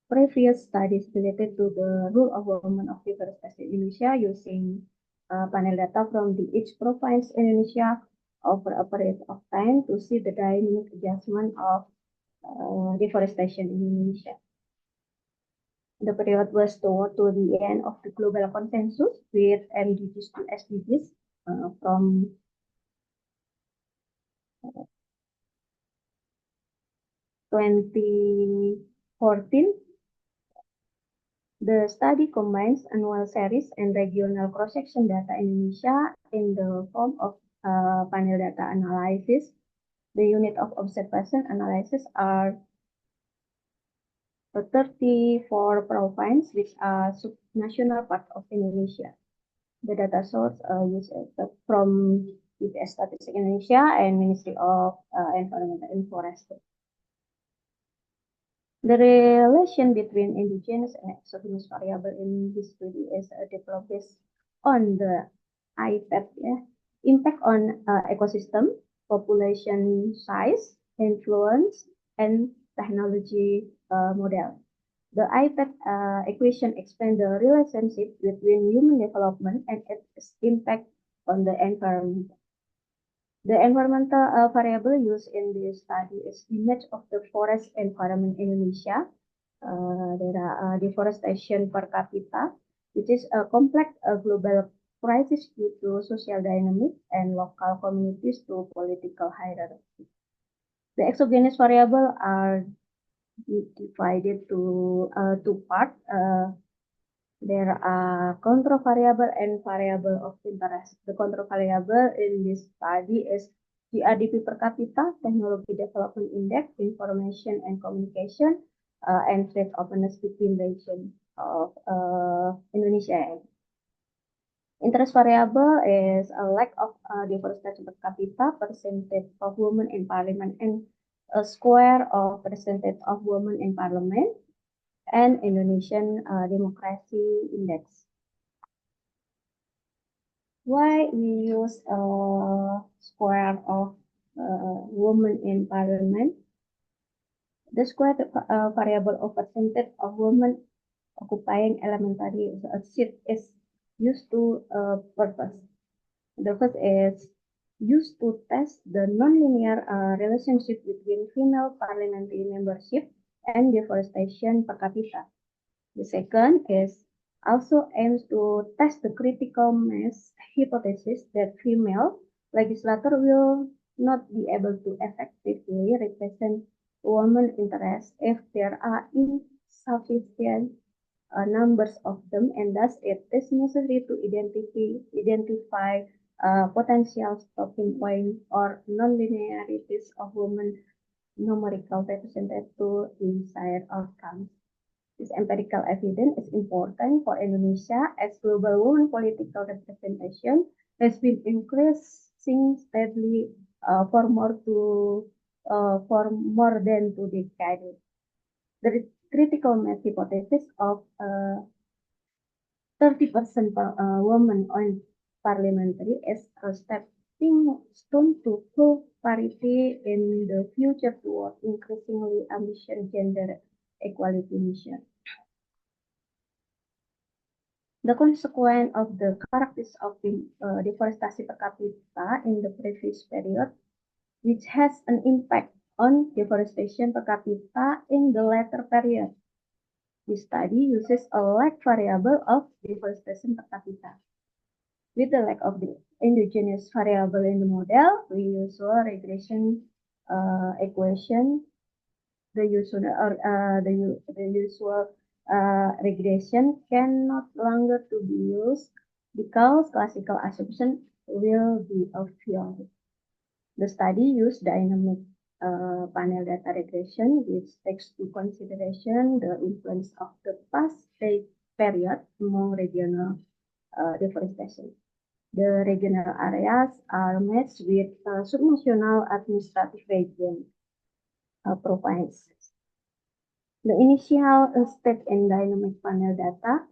previous studies related to the role of women of deforestation in Indonesia using panel data from the each province in Indonesia over a period of time to see the dynamic adjustment of deforestation in Indonesia. The period was toward to the end of the global consensus with MDGs to SDGs from 2014. The study combines annual series and regional cross-section data in Indonesia in the form of panel data analysis. The unit of observation analysis are 34 provinces which are subnational part of Indonesia. The data source used from BPS Statistics Indonesia and Ministry of Environment and Forestry. The relation between indigenous and exogenous variable in this study is developed based on the IPEP, impact on ecosystem, population size, influence, and technology model. The IPEP equation explains the relationship between human development and its impact on the environment. The environmental variable used in this study is image of the forest environment in Indonesia. There are deforestation per capita, which is a complex global crisis due to social dynamics and local communities to political hierarchy. The exogenous variable are divided to two parts. There are control variable and variable of interest. The control variable in this study is GRDP per capita, technology development index, information and communication, and trade openness between regions of Indonesia. Interest variable is a lack of deforestation per capita, percentage of women in parliament and a square of percentage of women in parliament, and Indonesian Democracy Index. Why we use a square of women in parliament? The square variable of percentage of women occupying elementary seat is used to purpose. The first is used to test the nonlinear relationship between female parliamentary membership and deforestation per capita. The second is also aims to test the critical mass hypothesis that female legislator will not be able to effectively represent women interests if there are insufficient numbers of them, and thus it is necessary to identify potential stopping point or non-linearities of women numerical represented to desired outcomes. This empirical evidence is important for Indonesia as global women political representation has been increasing steadily for more than 2 decades. The critical mass hypothesis of 30% women on parliamentary is a stepping stone to full parity in the future toward increasingly ambitious gender equality mission. The consequence of the characteristics of deforestation per capita in the previous period, which has an impact on deforestation per capita in the latter period. This study uses a lag variable of deforestation per capita. With the lack of the endogenous variable in the model, the usual regression equation, the usual regression can no longer to be used because classical assumption will be obvious. The study used dynamic panel data regression, which takes into consideration the influence of the past period among regional deforestation. The regional areas are matched with subnational administrative region province. The initial state and dynamic panel data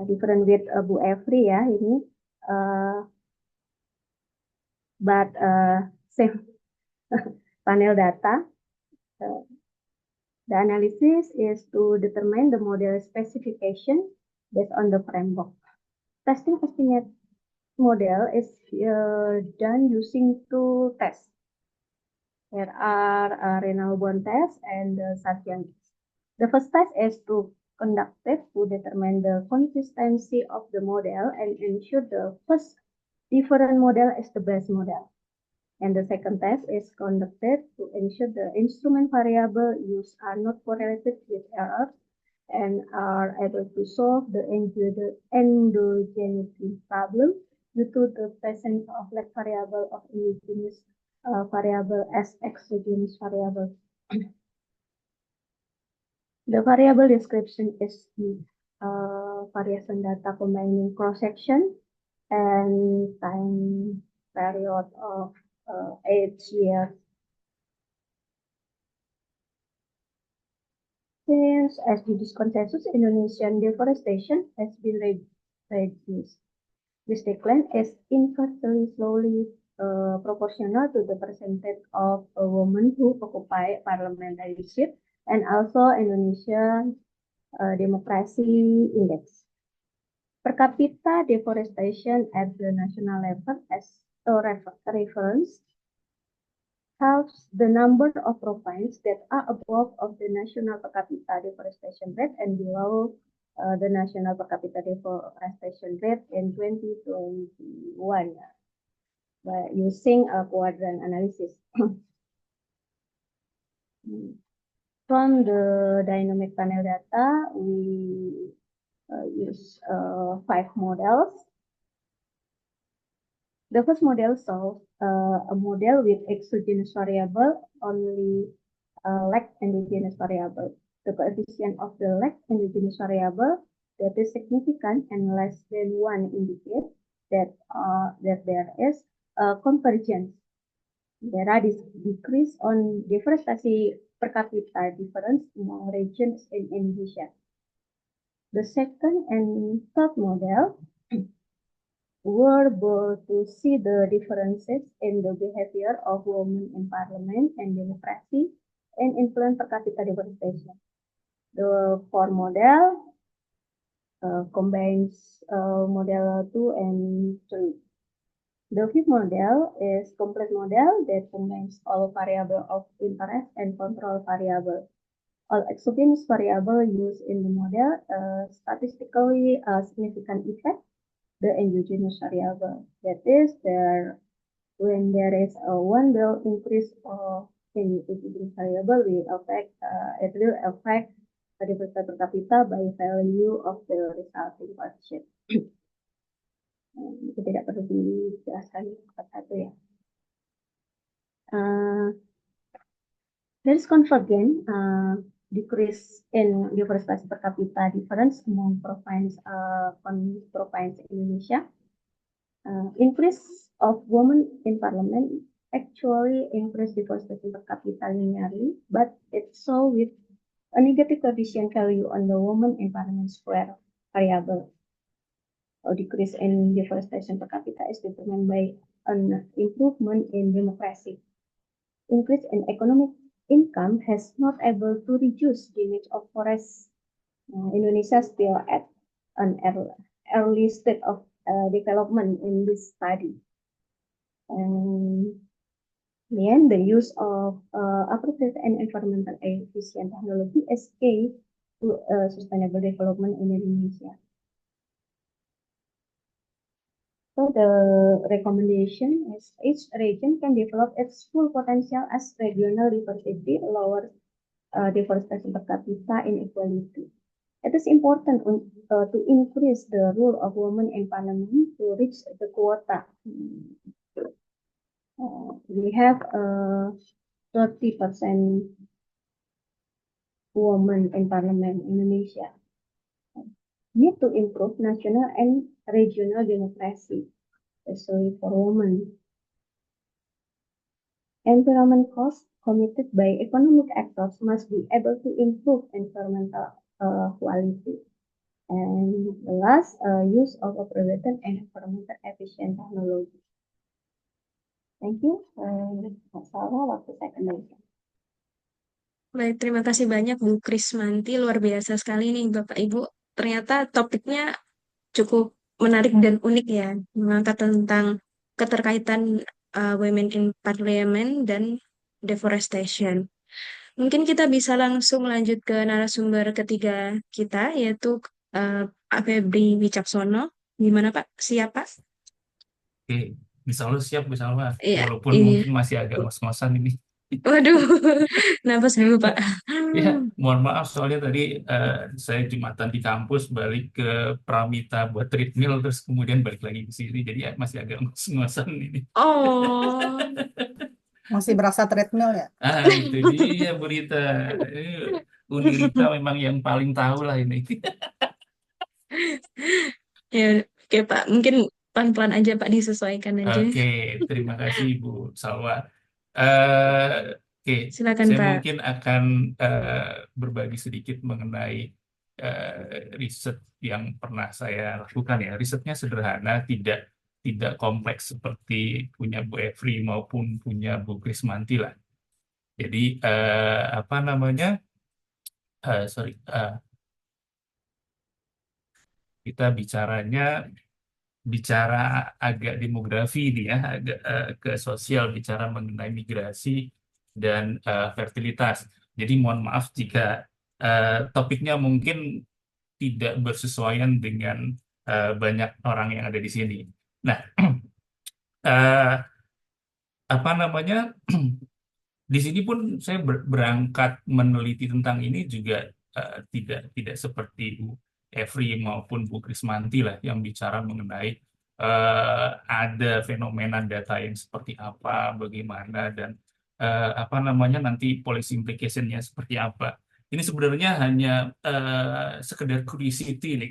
different with Bu Efri ya ini, but same panel data. The analysis is to determine the model specification based on the framework. Testing estimate model is done using two tests. There are Reynolds-Bourne test and the Sargent test. The first test is conducted to determine the consistency of the model and ensure the first different model is the best model. And the second test is conducted to ensure the instrument variable used are not correlated with errors and are able to solve the endogeneity problem due to the presence of lag variable of indigenous variable as exogenous variable. The variable description is variation data combining cross-section and time period of 8 years. Since SDGs consensus, Indonesian deforestation has been reduced. This decline is inversely slowly proportional to the percentage of women who occupy parliamentary seat and also Indonesian Democracy Index. Per capita deforestation at the national level as a reference helps the number of provinces that are above of the national per capita deforestation rate and below the national per capita deforestation rate in 2021 by using a quadrant analysis. From the dynamic panel data, we use 5 models. The first model solves a model with exogenous variable, only lag endogenous variable. The coefficient of the lag endogenous variable that is significant and less than 1 indicates that there is a convergence There are decrease on deforestation per capita difference among regions in Indonesia. The second and third model were able to see the differences in the behavior of women in parliament and democracy and influence per capita deforestation. The fourth model combines model 2 and 3. The fifth model is complete model that combines all variable of interest and control variable. All exogenous variable used in the model statistically significant effect the endogenous variable. That is, when there is a one will increase in endogenous variable, it will affect the diversity per capita by value of the resulting coefficient. Itu tidak perlu dijelaskan satu ya. There is convergent decrease in diversity per capita difference among province Indonesia. Increase of women in parliament actually increase diversity per capita linearly, but it's so with a negative coefficient value on the woman in parliament square variable. Or decrease in deforestation per capita is determined by an improvement in democracy. Increase in economic income has not able to reduce damage of forests. Indonesia still at an early state of development in this study. And then the use of appropriate and environmental efficient technology is key to sustainable development in Indonesia. So the recommendation is each region can develop its full potential as regional diversity, lower deforestation per capita inequality. It is important to increase the role of women in parliament to reach the quota. We have 30% women in parliament in Indonesia. Need to improve national and regional democracy, especially for women. Environment costs committed by economic actors must be able to improve environmental quality. And the last, use of appropriate and environmental efficient technology. Thank you. Masalah waktu saya kembalikan. Baik, terima kasih banyak Bu Krismanti. Luar biasa sekali nih Bapak Ibu. Ternyata topiknya cukup menarik dan unik ya, mengangkat tentang keterkaitan women in parliament dan deforestation. Mungkin kita bisa langsung lanjut ke narasumber ketiga kita, yaitu Pak Febri Wicaksono. Gimana Pak? Siap Pak? Oke, bisa lu siap, bisa Mas. Iya, Walaupun iya. mungkin masih agak ngos-ngosan ini. Waduh, napas dulu Pak. Ya, mohon maaf soalnya tadi saya Jumatan di kampus balik ke Pramita buat treadmill terus kemudian balik lagi ke sini. Jadi ya, masih agak ngos-ngosan ini. Oh, Masih berasa treadmill ya? Itu dia berita. Unirita memang yang paling tahu lah ini. ya oke Pak. Mungkin pelan-pelan aja Pak, disesuaikan aja. Oke, terima kasih Bu Salwa. Oke, Silakan saya Pak. mungkin akan berbagi sedikit mengenai riset yang pernah saya lakukan ya. Risetnya sederhana, tidak kompleks seperti punya Bu Efri maupun punya Bu Krismanti lah. Jadi apa namanya? Kita bicara agak demografi nih ya, agak ke sosial, bicara mengenai migrasi dan fertilitas. Jadi mohon maaf jika topiknya mungkin tidak bersesuaian dengan banyak orang yang ada di sini. Nah, apa namanya? Di sini pun saya berangkat meneliti tentang ini juga tidak seperti Bu Efri maupun Bu Krismanti lah yang bicara mengenai ada fenomena data yang seperti apa, bagaimana dan apa namanya nanti policy implication-nya seperti apa. Ini sebenarnya hanya sekedar curiosity nih,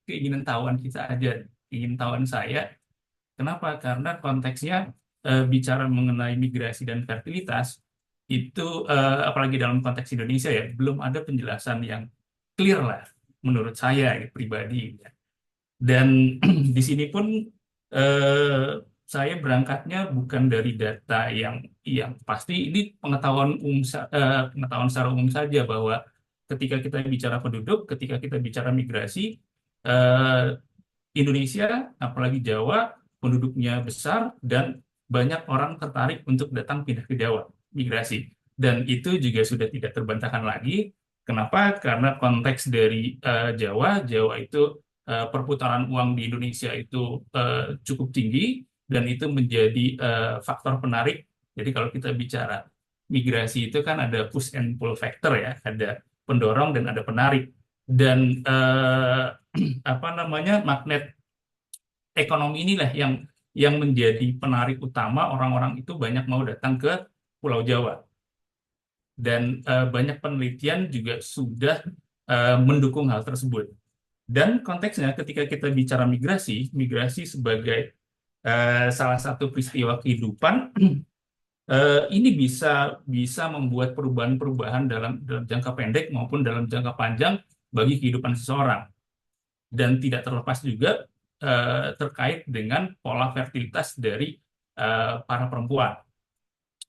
keinginan tahuan kita aja, ingin tahuan saya. Kenapa? Karena konteksnya bicara mengenai migrasi dan fertilitas, itu apalagi dalam konteks Indonesia ya, belum ada penjelasan yang clear lah menurut saya ya, pribadi. Ya. Dan di sini pun eh, saya berangkatnya bukan dari data yang pasti, ini pengetahuan secara umum saja bahwa ketika kita bicara penduduk, ketika kita bicara migrasi, eh, Indonesia, apalagi Jawa, penduduknya besar dan banyak orang tertarik untuk datang pindah ke Jawa, migrasi. Dan itu juga sudah tidak terbantahkan lagi. Kenapa? Karena konteks dari Jawa itu perputaran uang di Indonesia itu cukup tinggi dan itu menjadi faktor penarik. Jadi kalau kita bicara migrasi itu kan ada push and pull factor ya, ada pendorong dan ada penarik. Dan apa namanya magnet ekonomi inilah yang menjadi penarik utama orang-orang itu banyak mau datang ke Pulau Jawa. Dan banyak penelitian juga sudah mendukung hal tersebut. Dan konteksnya ketika kita bicara migrasi, migrasi sebagai salah satu peristiwa kehidupan, ini bisa membuat perubahan-perubahan dalam jangka pendek maupun dalam jangka panjang bagi kehidupan seseorang. Dan tidak terlepas juga terkait dengan pola fertilitas dari para perempuan.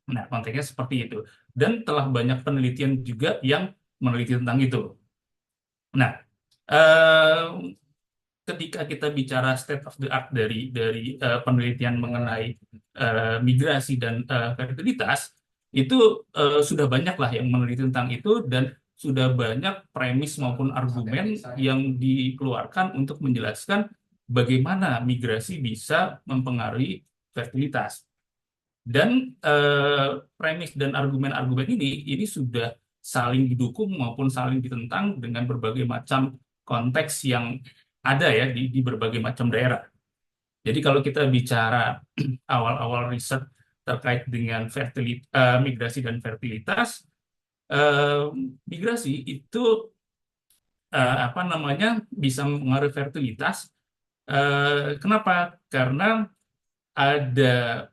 Nah, konteksnya seperti itu. Dan telah banyak penelitian juga yang meneliti tentang itu. Nah, eh, ketika kita bicara state of the art dari penelitian mengenai migrasi dan fertilitas, itu sudah banyak lah yang meneliti tentang itu dan sudah banyak premis maupun argumen yang dikeluarkan untuk menjelaskan bagaimana migrasi bisa mempengaruhi fertilitas. Dan premis dan argumen-argumen ini sudah saling didukung maupun saling ditentang dengan berbagai macam konteks yang ada ya di berbagai macam daerah. Jadi kalau kita bicara awal-awal riset terkait dengan migrasi dan fertilitas, migrasi itu apa namanya bisa mengaruhi fertilitas. Kenapa? Karena ada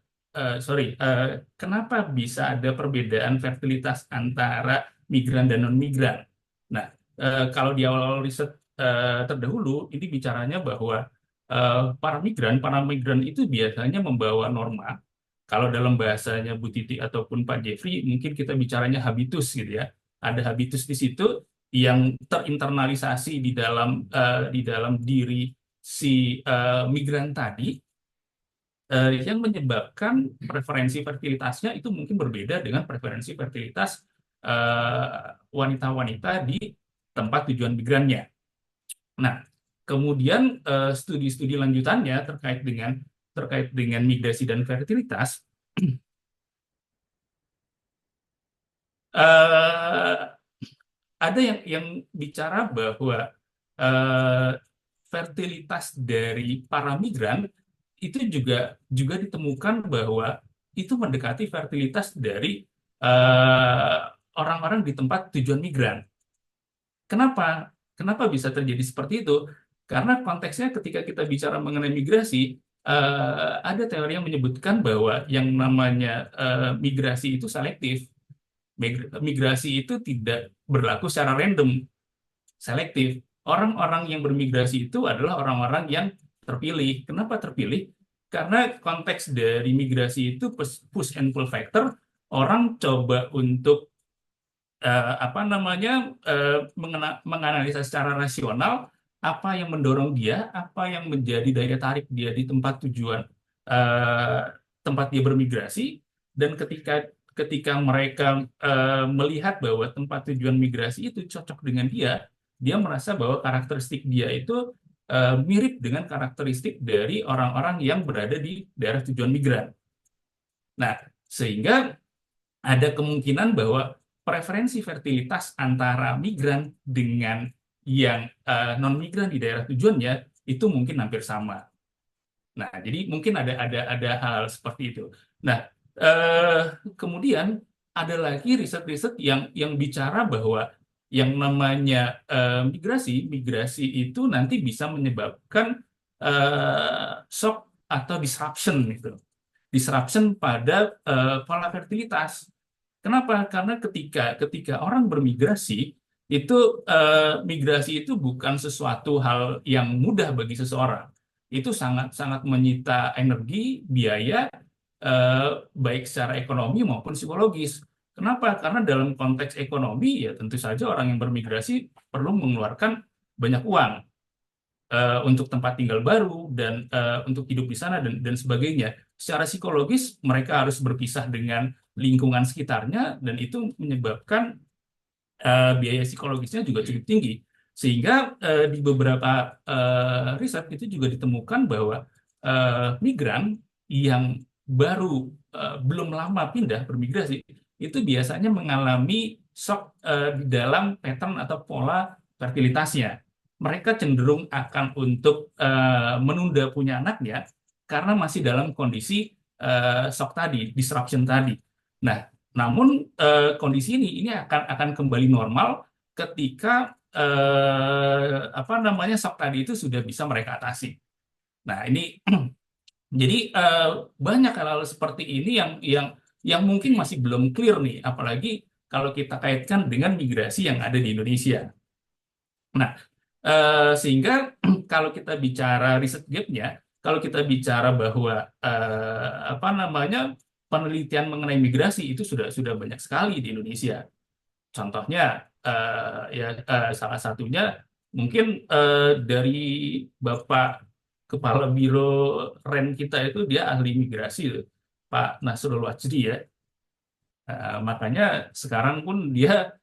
kenapa bisa ada perbedaan fertilitas antara migran dan non-migran? Nah, kalau di awal riset terdahulu, ini bicaranya bahwa para migran itu biasanya membawa norma. Kalau dalam bahasanya Bu Titi ataupun Pak Jeffrey, mungkin kita bicaranya habitus gitu ya. Ada habitus di situ yang terinternalisasi di dalam diri si migran tadi, yang menyebabkan preferensi fertilitasnya itu mungkin berbeda dengan preferensi fertilitas wanita-wanita di tempat tujuan migrannya. Nah, kemudian studi-studi lanjutannya terkait dengan migrasi dan fertilitas, ada yang bicara bahwa fertilitas dari para migran itu juga ditemukan bahwa itu mendekati fertilitas dari orang-orang di tempat tujuan migran. Kenapa? Kenapa bisa terjadi seperti itu? Karena konteksnya ketika kita bicara mengenai migrasi, ada teori yang menyebutkan bahwa yang namanya migrasi itu selektif. Migrasi itu tidak berlaku secara random, selektif. Orang-orang yang bermigrasi itu adalah orang-orang yang terpilih. Kenapa terpilih? Karena konteks dari migrasi itu push and pull factor. Orang coba untuk apa namanya menganalisa secara rasional apa yang mendorong dia, apa yang menjadi daya tarik dia di tempat tujuan tempat dia bermigrasi, dan ketika mereka melihat bahwa tempat tujuan migrasi itu cocok dengan dia merasa bahwa karakteristik dia itu mirip dengan karakteristik dari orang-orang yang berada di daerah tujuan migran. Nah, sehingga ada kemungkinan bahwa preferensi fertilitas antara migran dengan yang non-migran di daerah tujuannya itu mungkin hampir sama. Nah, jadi mungkin ada hal seperti itu. Nah, kemudian ada lagi riset-riset yang bicara bahwa yang namanya migrasi itu nanti bisa menyebabkan shock atau disruption gitu. disruption pada pola fertilitas. Kenapa? Karena ketika orang bermigrasi itu migrasi itu bukan sesuatu hal yang mudah bagi seseorang. Itu sangat sangat menyita energi, biaya, baik secara ekonomi maupun psikologis. Kenapa? Karena dalam konteks ekonomi ya tentu saja orang yang bermigrasi perlu mengeluarkan banyak uang untuk tempat tinggal baru dan untuk hidup di sana dan sebagainya. Secara psikologis mereka harus berpisah dengan lingkungan sekitarnya dan itu menyebabkan biaya psikologisnya juga cukup tinggi. Sehingga di beberapa riset itu juga ditemukan bahwa migran yang baru belum lama pindah bermigrasi itu biasanya mengalami shock di dalam pattern atau pola fertilitasnya. Mereka cenderung akan untuk menunda punya anaknya karena masih dalam kondisi shock tadi, disruption tadi. Nah, namun kondisi ini akan kembali normal ketika apa namanya shock tadi itu sudah bisa mereka atasi. Nah, ini jadi banyak hal-hal seperti ini yang mungkin masih belum clear nih, apalagi kalau kita kaitkan dengan migrasi yang ada di Indonesia. Nah, sehingga kalau kita bicara riset gap-nya, kalau kita bicara bahwa apa namanya penelitian mengenai migrasi itu sudah banyak sekali di Indonesia. Contohnya ya salah satunya mungkin dari Bapak Kepala Biro REN kita itu dia ahli migrasi, Pak Nasrul Wajdi ya. Makanya sekarang pun dia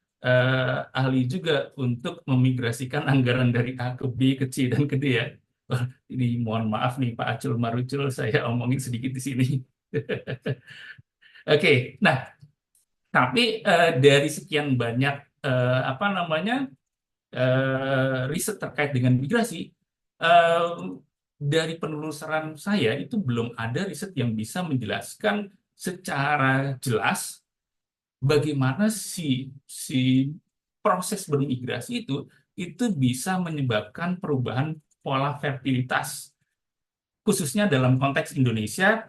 ahli juga untuk memigrasikan anggaran dari A ke B ke C dan ke D ya. Wah, ini mohon maaf nih Pak Acul Marucul, saya omongin sedikit di sini. Oke, nah tapi dari sekian banyak apa namanya riset terkait dengan migrasi, dari penelusuran saya itu belum ada riset yang bisa menjelaskan secara jelas bagaimana si proses bermigrasi itu bisa menyebabkan perubahan pola fertilitas, khususnya dalam konteks Indonesia,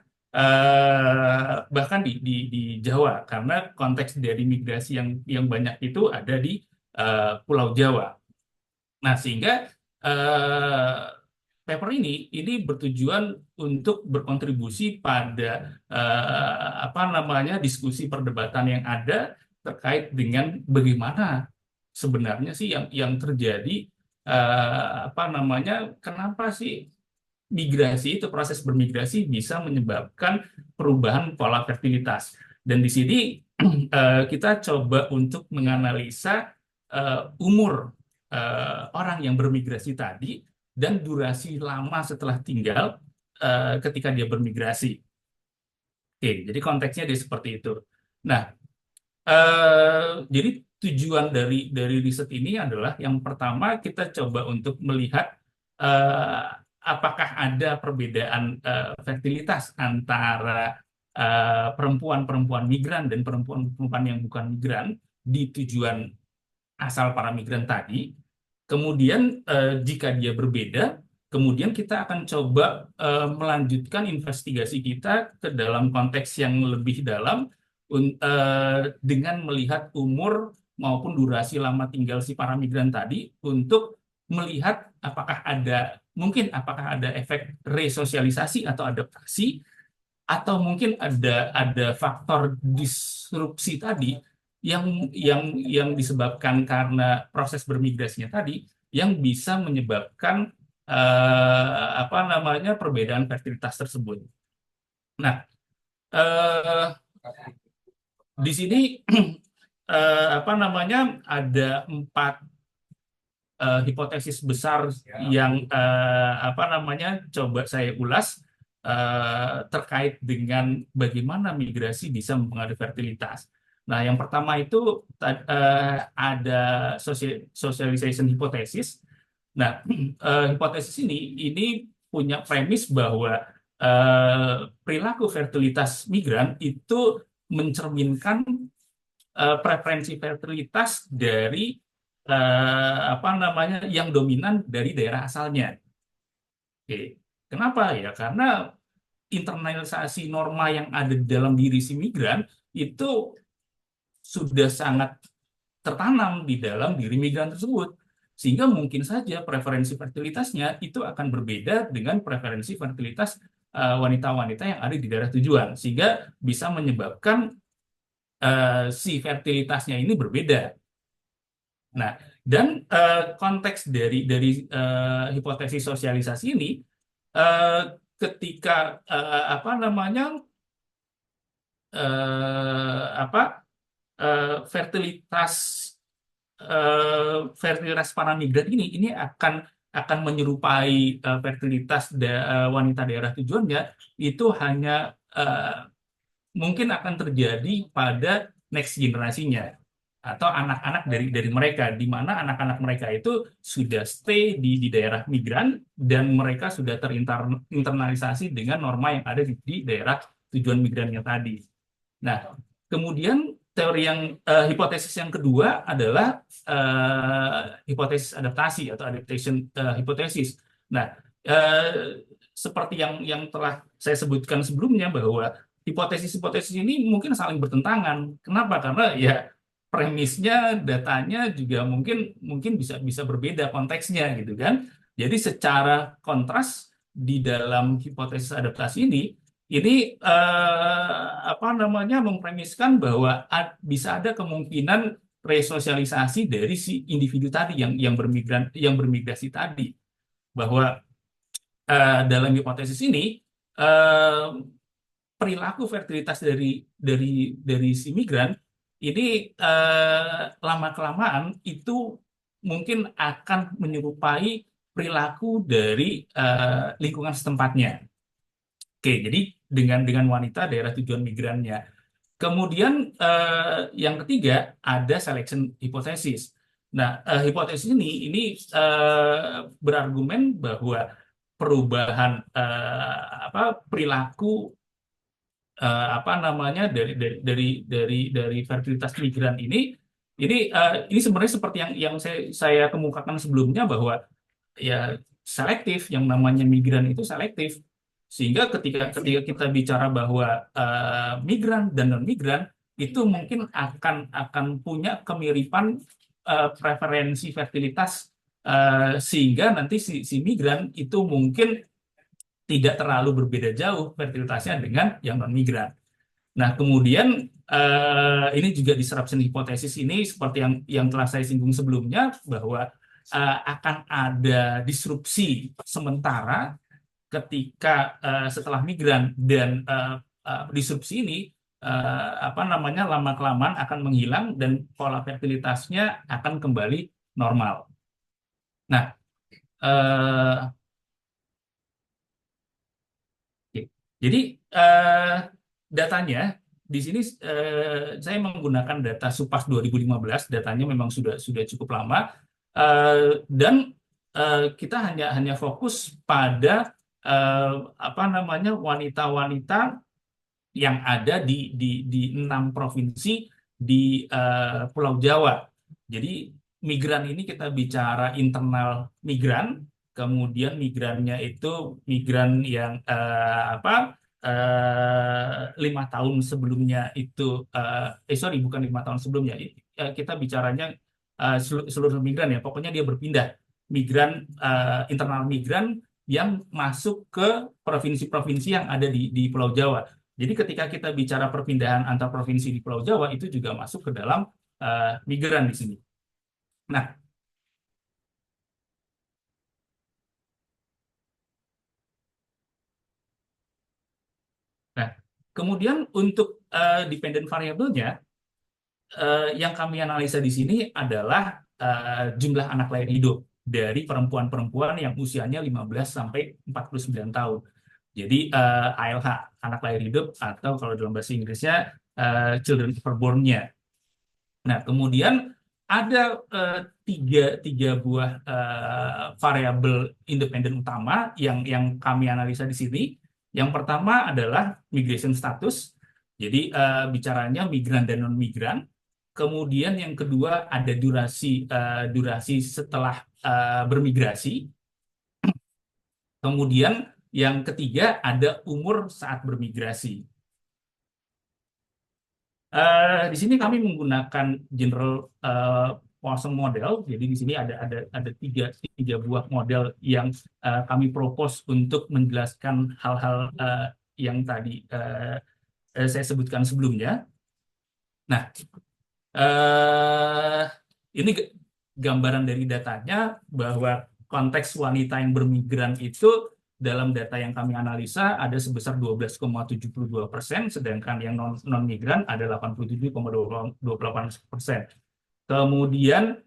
bahkan di Jawa, karena konteks dari migrasi yang banyak itu ada di Pulau Jawa. Nah, sehingga paper ini bertujuan untuk berkontribusi pada apa namanya diskusi perdebatan yang ada terkait dengan bagaimana sebenarnya sih yang terjadi, apa namanya kenapa sih migrasi itu, proses bermigrasi bisa menyebabkan perubahan pola fertilitas. Dan di sini kita coba untuk menganalisa umur orang yang bermigrasi tadi dan durasi lama setelah tinggal ketika dia bermigrasi. Oke, jadi konteksnya dia seperti itu. Nah, jadi tujuan dari riset ini adalah yang pertama kita coba untuk melihat apakah ada perbedaan fertilitas antara perempuan-perempuan migran dan perempuan-perempuan yang bukan migran di tujuan asal para migran tadi. Kemudian jika dia berbeda, kemudian kita akan coba melanjutkan investigasi kita ke dalam konteks yang lebih dalam dengan melihat umur maupun durasi lama tinggal si para migran tadi untuk melihat apakah ada efek resosialisasi atau adaptasi, atau mungkin ada faktor disrupsi tadi yang disebabkan karena proses bermigrasinya tadi yang bisa menyebabkan apa namanya perbedaan fertilitas tersebut. Nah, di sini apa namanya ada 4 hipotesis besar yang apa namanya coba saya ulas terkait dengan bagaimana migrasi bisa mempengaruhi fertilitas. Nah, yang pertama itu ada socialization hypothesis. Nah, hipotesis ini punya premis bahwa perilaku fertilitas migran itu mencerminkan preferensi fertilitas dari apa namanya yang dominan dari daerah asalnya. Oke, kenapa ya? Karena internalisasi norma yang ada di dalam diri si migran itu sudah sangat tertanam di dalam diri migran tersebut. Sehingga mungkin saja preferensi fertilitasnya itu akan berbeda dengan preferensi fertilitas wanita-wanita yang ada di daerah tujuan. Sehingga bisa menyebabkan si fertilitasnya ini berbeda. Nah, dan konteks dari hipotesis sosialisasi ini, ketika apa namanya fertilitas fertilitas para migran ini akan menyerupai fertilitas wanita daerah tujuannya itu hanya mungkin akan terjadi pada next generasinya atau anak-anak dari mereka, di mana anak-anak mereka itu sudah stay di daerah migran dan mereka sudah terinternalisasi dengan norma yang ada di daerah tujuan migrannya tadi. Nah, kemudian teori yang hipotesis yang kedua adalah hipotesis adaptasi atau adaptation hipotesis. Nah, seperti yang telah saya sebutkan sebelumnya bahwa hipotesis-hipotesis ini mungkin saling bertentangan. Kenapa? Karena ya premisnya, datanya juga mungkin bisa berbeda konteksnya gitu kan. Jadi secara kontras di dalam hipotesis adaptasi ini apa namanya mempremiskan bahwa bisa ada kemungkinan resosialisasi dari si individu tadi yang bermigrasi tadi, bahwa dalam hipotesis ini perilaku fertilitas dari si migran ini lama-kelamaan itu mungkin akan menyerupai perilaku dari lingkungan setempatnya. Oke, jadi dengan wanita daerah tujuan migrannya. Kemudian yang ketiga ada selection hipotesis. Nah, hipotesis ini berargumen bahwa perubahan perilaku apa namanya dari fertilitas migran ini sebenarnya seperti yang saya kemukakan sebelumnya bahwa ya selektif, yang namanya migran itu selektif, sehingga ketika kita bicara bahwa migran dan non migran itu mungkin akan punya kemiripan preferensi fertilitas, sehingga nanti si migran itu mungkin tidak terlalu berbeda jauh fertilitasnya dengan yang non-migran. Nah, kemudian ini juga disruption hipotesis ini seperti yang telah saya singgung sebelumnya, bahwa akan ada disrupsi sementara ketika setelah migran, dan disrupsi ini apa namanya lama-kelamaan akan menghilang dan pola fertilitasnya akan kembali normal. Nah, jadi datanya di sini saya menggunakan data Supas 2015, datanya memang sudah cukup lama, dan kita hanya fokus pada apa namanya wanita-wanita yang ada di 6 provinsi di Pulau Jawa. Jadi migran ini kita bicara internal migran. Kemudian migrannya itu migran yang 5 tahun sebelumnya itu sorry, bukan 5 tahun sebelumnya, kita bicaranya seluruh migran ya, pokoknya dia berpindah, migran internal migran yang masuk ke provinsi-provinsi yang ada di Pulau Jawa. Jadi ketika kita bicara perpindahan antar provinsi di Pulau Jawa itu juga masuk ke dalam migran di sini. Nah, kemudian untuk dependent variabelnya, yang kami analisa di sini adalah jumlah anak lahir hidup dari perempuan-perempuan yang usianya 15 sampai 49 tahun. Jadi ALH, anak lahir hidup, atau kalau dalam bahasa Inggrisnya children firstborn-nya. Nah, kemudian ada tiga buah variabel independen utama yang kami analisa di sini. Yang pertama adalah migration status, jadi bicaranya migran dan non migran. Kemudian yang kedua ada durasi setelah bermigrasi. Kemudian Yang ketiga ada umur saat bermigrasi. Di sini kami menggunakan general Poisson model. Jadi di sini ada tiga buah model yang kami propose untuk menjelaskan hal-hal yang tadi saya sebutkan sebelumnya. Nah, eh, ini gambaran dari datanya bahwa konteks wanita yang bermigran itu dalam data yang kami analisa ada sebesar 12,72%, sedangkan yang non-migran ada 87,28%. Kemudian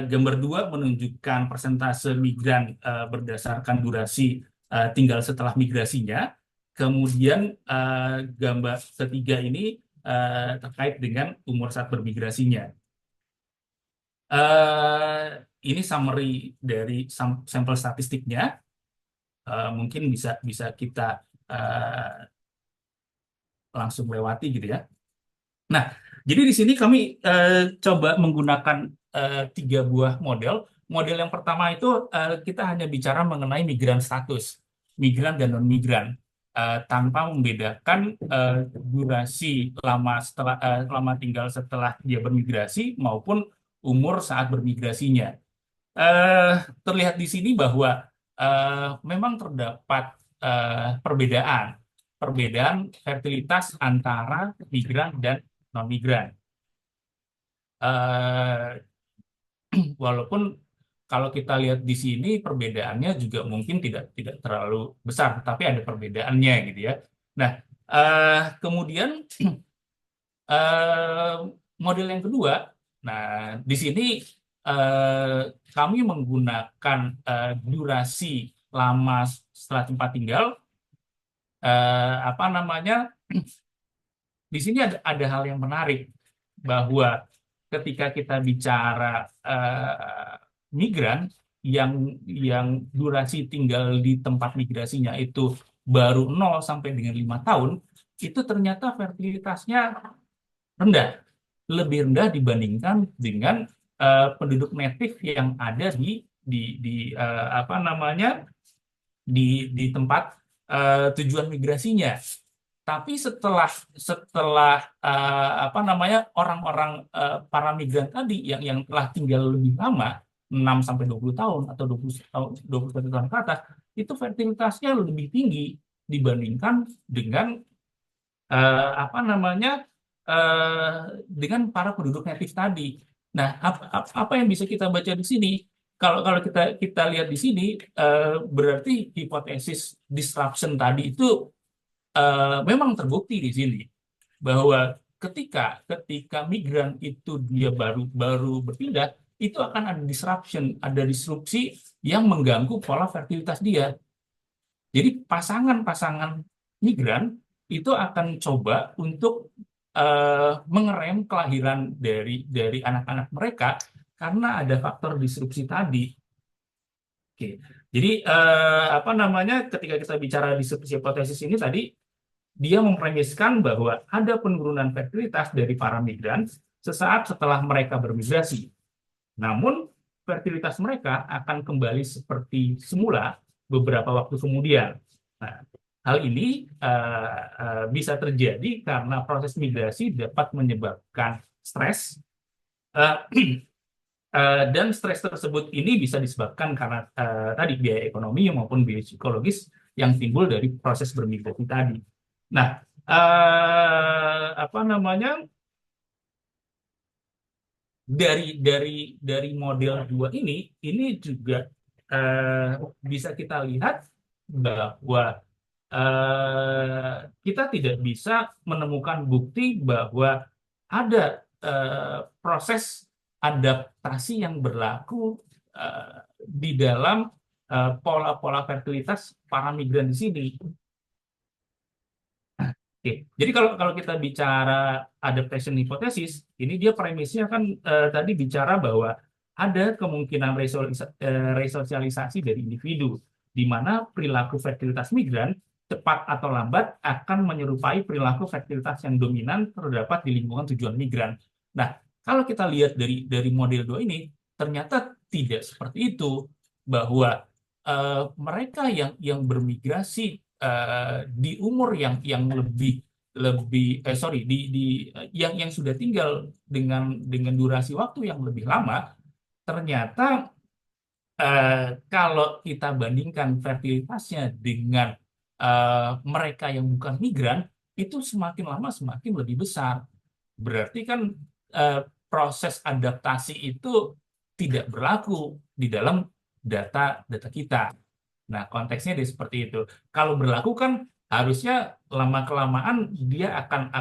gambar 2 menunjukkan persentase migran berdasarkan durasi tinggal setelah migrasinya. Kemudian gambar ketiga ini terkait dengan umur saat bermigrasinya. Ini summary dari sampel statistiknya. Mungkin bisa kita langsung lewati gitu ya. Nah, jadi di sini kami coba menggunakan 3 buah model. Model yang pertama itu kita hanya bicara mengenai migran status, migran dan non-migran, tanpa membedakan durasi lama tinggal setelah dia bermigrasi maupun umur saat bermigrasinya. Terlihat di sini bahwa memang terdapat perbedaan fertilitas antara migran dan non-migran. Walaupun kalau kita lihat di sini perbedaannya juga mungkin tidak terlalu besar, tapi ada perbedaannya gitu ya. Nah, kemudian model yang kedua, nah di sini kami menggunakan durasi lama setelah tempat tinggal. Di sini ada hal yang menarik bahwa ketika kita bicara migran yang durasi tinggal di tempat migrasinya itu baru 0 sampai dengan 5 tahun, itu ternyata fertilitasnya rendah, lebih rendah dibandingkan dengan penduduk native yang ada di tempat tujuan migrasinya. Tapi setelah orang-orang para migran tadi yang telah tinggal lebih lama, 6 sampai 20 tahun atau 21 tahun ke atas, itu fertilitasnya lebih tinggi dibandingkan dengan dengan para penduduk native tadi. Nah, apa yang bisa kita baca di sini? Kalau kita lihat di sini, berarti hipotesis disruption tadi itu memang terbukti di sini bahwa ketika migran itu dia baru berpindah, itu akan ada disruption, ada disrupsi yang mengganggu pola fertilitas dia. Jadi pasangan-pasangan migran itu akan coba untuk mengerem kelahiran dari anak-anak mereka karena ada faktor disrupsi tadi. Oke. Jadi ketika kita bicara disrupsi hipotesis ini tadi, dia mempremiskan bahwa ada penurunan fertilitas dari para migran sesaat setelah mereka bermigrasi. Namun fertilitas mereka akan kembali seperti semula beberapa waktu kemudian. Nah, hal ini bisa terjadi karena proses migrasi dapat menyebabkan stres, dan stres tersebut ini bisa disebabkan karena tadi biaya ekonomi maupun biaya psikologis yang timbul dari proses bermigrasi tadi. Nah, dari model 2 ini juga bisa kita lihat bahwa kita tidak bisa menemukan bukti bahwa ada proses adaptasi yang berlaku di dalam pola-pola fertilitas para migran di sini. Oke. Jadi kalau kita bicara adaptation hypothesis, ini dia premisnya kan tadi bicara bahwa ada kemungkinan resosialisasi dari individu, di mana perilaku fertilitas migran cepat atau lambat akan menyerupai perilaku fertilitas yang dominan terdapat di lingkungan tujuan migran. Nah, kalau kita lihat dari model 2 ini, ternyata tidak seperti itu, bahwa mereka yang bermigrasi di umur yang lebih lebih sorry di yang sudah tinggal dengan durasi waktu yang lebih lama, ternyata kalau kita bandingkan fertilitasnya dengan mereka yang bukan migran, itu semakin lama semakin lebih besar. Berarti kan eh, proses adaptasi itu tidak berlaku di dalam data kita. Nah, konteksnya seperti itu. Kalau berlaku kan harusnya lama kelamaan dia akan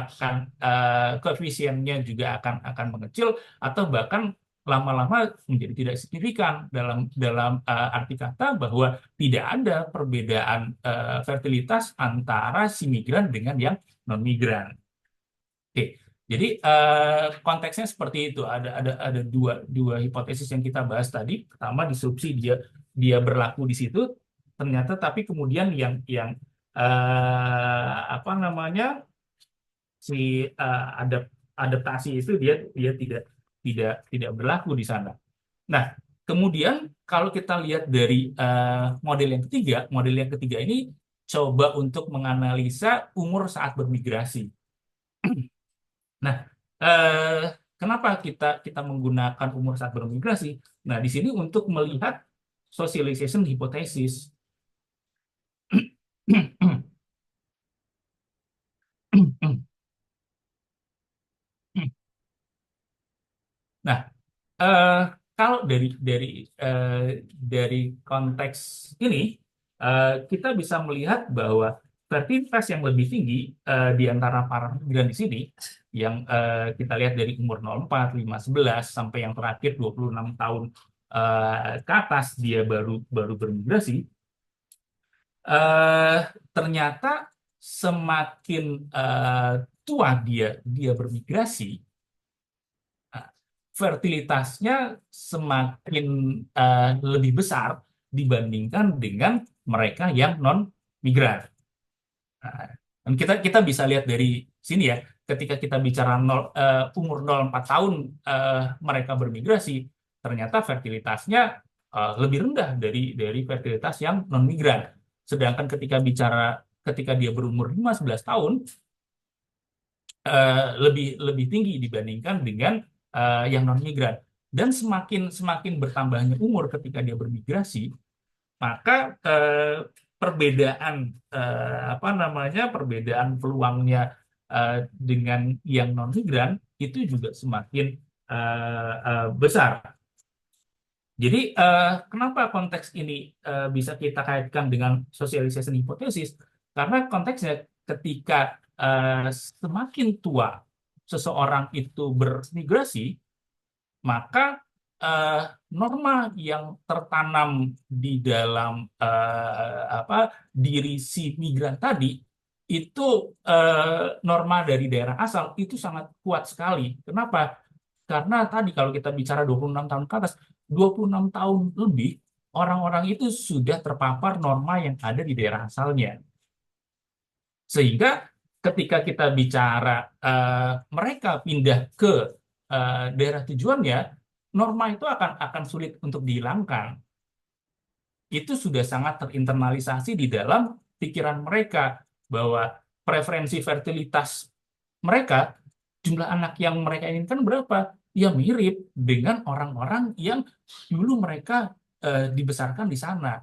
koefisiennya juga akan mengecil, atau bahkan lama-lama menjadi tidak signifikan, dalam dalam arti kata bahwa tidak ada perbedaan fertilitas antara si migran dengan yang non migran. Oke, jadi konteksnya seperti itu. Ada dua hipotesis yang kita bahas tadi. Pertama, disrupsi dia dia berlaku di situ, ternyata tapi kemudian yang apa namanya, si adaptasi itu dia tidak berlaku di sana. Nah, kemudian kalau kita lihat dari model yang ketiga ini coba untuk menganalisa umur saat bermigrasi. Nah, kenapa kita menggunakan umur saat bermigrasi? Nah, di sini untuk melihat socialization hypothesis. Nah, eh, kalau dari konteks ini, kita bisa melihat bahwa fertilitas yang lebih tinggi di antara para migran di sini, yang kita lihat dari umur 04, 5, 11 sampai yang terakhir 26 tahun ke atas dia baru baru bermigrasi, ternyata semakin tua dia bermigrasi, fertilitasnya semakin lebih besar dibandingkan dengan mereka yang non migran. Dan kita bisa lihat dari sini ya, ketika kita bicara umur 04 tahun mereka bermigrasi, ternyata fertilitasnya lebih rendah dari fertilitas yang non migran. Sedangkan ketika dia berumur 15 tahun, lebih tinggi dibandingkan dengan yang non migran. Dan semakin bertambahnya umur ketika dia bermigrasi, maka perbedaan peluangnya dengan yang non migran itu juga semakin besar. Jadi kenapa konteks ini bisa kita kaitkan dengan socialization hypothesis? Karena konteksnya ketika semakin tua seseorang itu bermigrasi, maka norma yang tertanam di dalam diri si migran tadi itu, norma dari daerah asal itu sangat kuat sekali. Kenapa? Karena tadi kalau kita bicara 26 tahun ke atas, 26 tahun lebih orang-orang itu sudah terpapar norma yang ada di daerah asalnya. Sehingga ketika kita bicara mereka pindah ke daerah tujuannya, norma itu akan sulit untuk dihilangkan. Itu sudah sangat terinternalisasi di dalam pikiran mereka bahwa preferensi fertilitas mereka, jumlah anak yang mereka inginkan berapa, ya mirip dengan orang-orang yang dulu mereka dibesarkan di sana.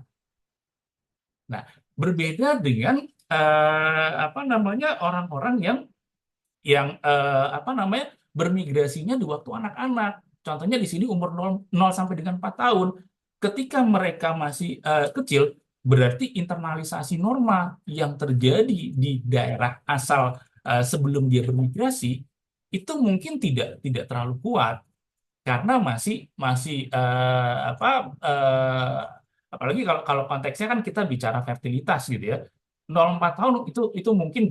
Nah, berbeda dengan orang-orang yang bermigrasinya di waktu anak-anak. Contohnya di sini umur 0 sampai dengan 4 tahun. Ketika mereka masih kecil, berarti internalisasi norma yang terjadi di daerah asal sebelum dia bermigrasi itu mungkin tidak terlalu kuat, karena masih apalagi kalau konteksnya kan kita bicara fertilitas gitu ya. 0,4 tahun itu mungkin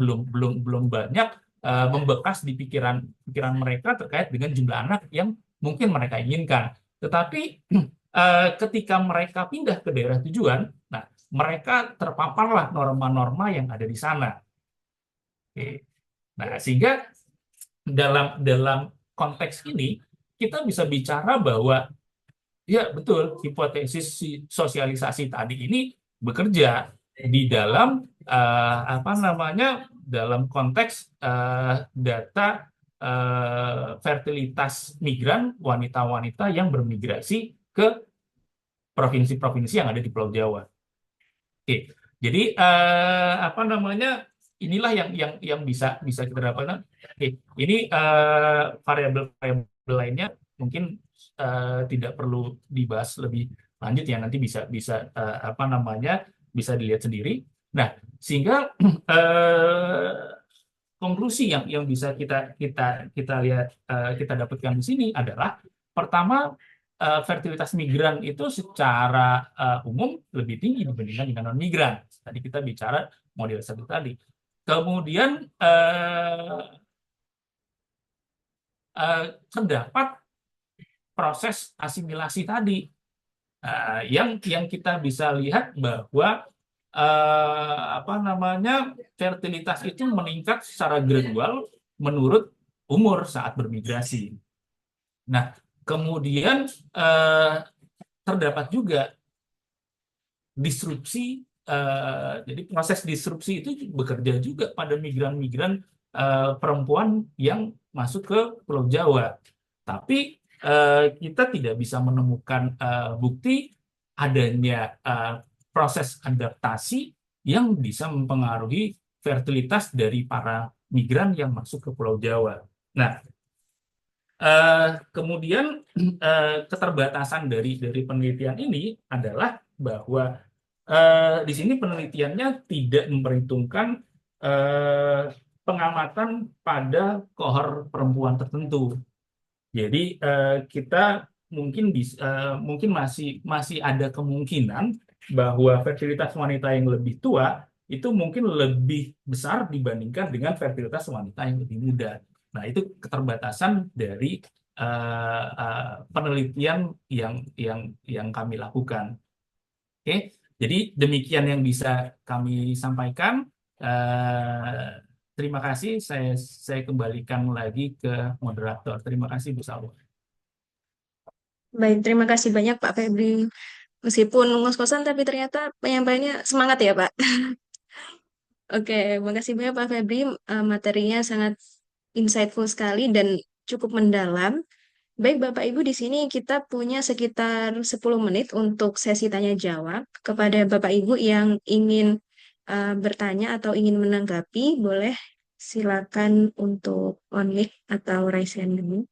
belum banyak membekas di pikiran mereka terkait dengan jumlah anak yang mungkin mereka inginkan. Tetapi ketika mereka pindah ke daerah tujuan, nah mereka terpaparlah norma-norma yang ada di sana. Oke. Nah, sehingga dalam konteks ini kita bisa bicara bahwa Ya, betul. Hipotesis sosialisasi tadi ini bekerja di dalam apa namanya, dalam konteks data fertilitas migran wanita-wanita yang bermigrasi ke provinsi-provinsi yang ada di Pulau Jawa. Oke, jadi apa namanya, inilah yang bisa bisa kita dapatkan. Oke, ini variabel-variabel lainnya mungkin tidak perlu dibahas lebih lanjut ya, nanti bisa bisa apa namanya, bisa dilihat sendiri. Nah, sehingga eh, konklusi yang bisa kita kita kita lihat, kita dapatkan di sini adalah pertama, fertilitas migran itu secara umum lebih tinggi dibandingkan dengan non migran. Tadi kita bicara model satu tadi. Kemudian eh, terdapat proses asimilasi tadi. Yang kita bisa lihat bahwa apa namanya, fertilitas itu meningkat secara gradual menurut umur saat bermigrasi. Nah, kemudian eh, terdapat juga disrupsi, jadi proses disrupsi itu bekerja juga pada migran-migran perempuan yang masuk ke Pulau Jawa. Tapi kita tidak bisa menemukan bukti adanya proses adaptasi yang bisa mempengaruhi fertilitas dari para migran yang masuk ke Pulau Jawa. Nah, kemudian keterbatasan dari penelitian ini adalah bahwa di sini penelitiannya tidak memperhitungkan eh, pengamatan pada kohor perempuan tertentu. Jadi kita mungkin masih masih ada kemungkinan bahwa fertilitas wanita yang lebih tua itu mungkin lebih besar dibandingkan dengan fertilitas wanita yang lebih muda. Nah, itu keterbatasan dari penelitian yang kami lakukan. Oke, jadi demikian yang bisa kami sampaikan. Terima kasih. Saya kembalikan lagi ke moderator. Terima kasih, Bu Salwa. Baik, terima kasih banyak Pak Febri. Meskipun ngos-ngosan, tapi ternyata penyampaiannya semangat ya Pak. Oke, makasih banyak Pak Febri. Materinya sangat insightful sekali dan cukup mendalam. Baik Bapak Ibu, di sini kita punya sekitar 10 menit untuk sesi tanya jawab. Kepada Bapak Ibu yang ingin bertanya atau ingin menanggapi, boleh silakan untuk on mic atau raise hand dulu.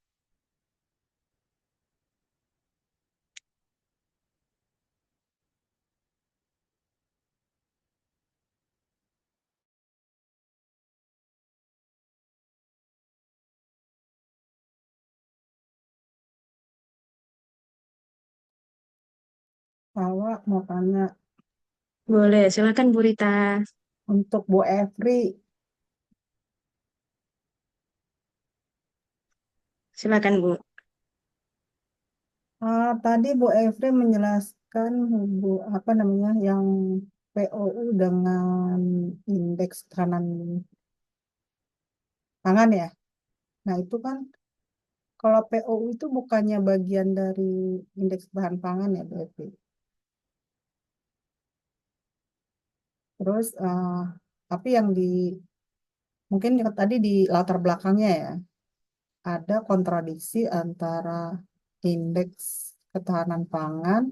Awak mau tanya Boleh, silakan Bu Rita. untuk Bu Evri, Silakan Bu. tadi Bu Evri menjelaskan apa namanya yang POU dengan indeks ketahanan pangan ya. Nah itu kan kalau POU itu bukannya bagian dari indeks bahan pangan ya Bu Evri. Terus tapi yang mungkin tadi di latar belakangnya ya ada kontradiksi antara indeks ketahanan pangan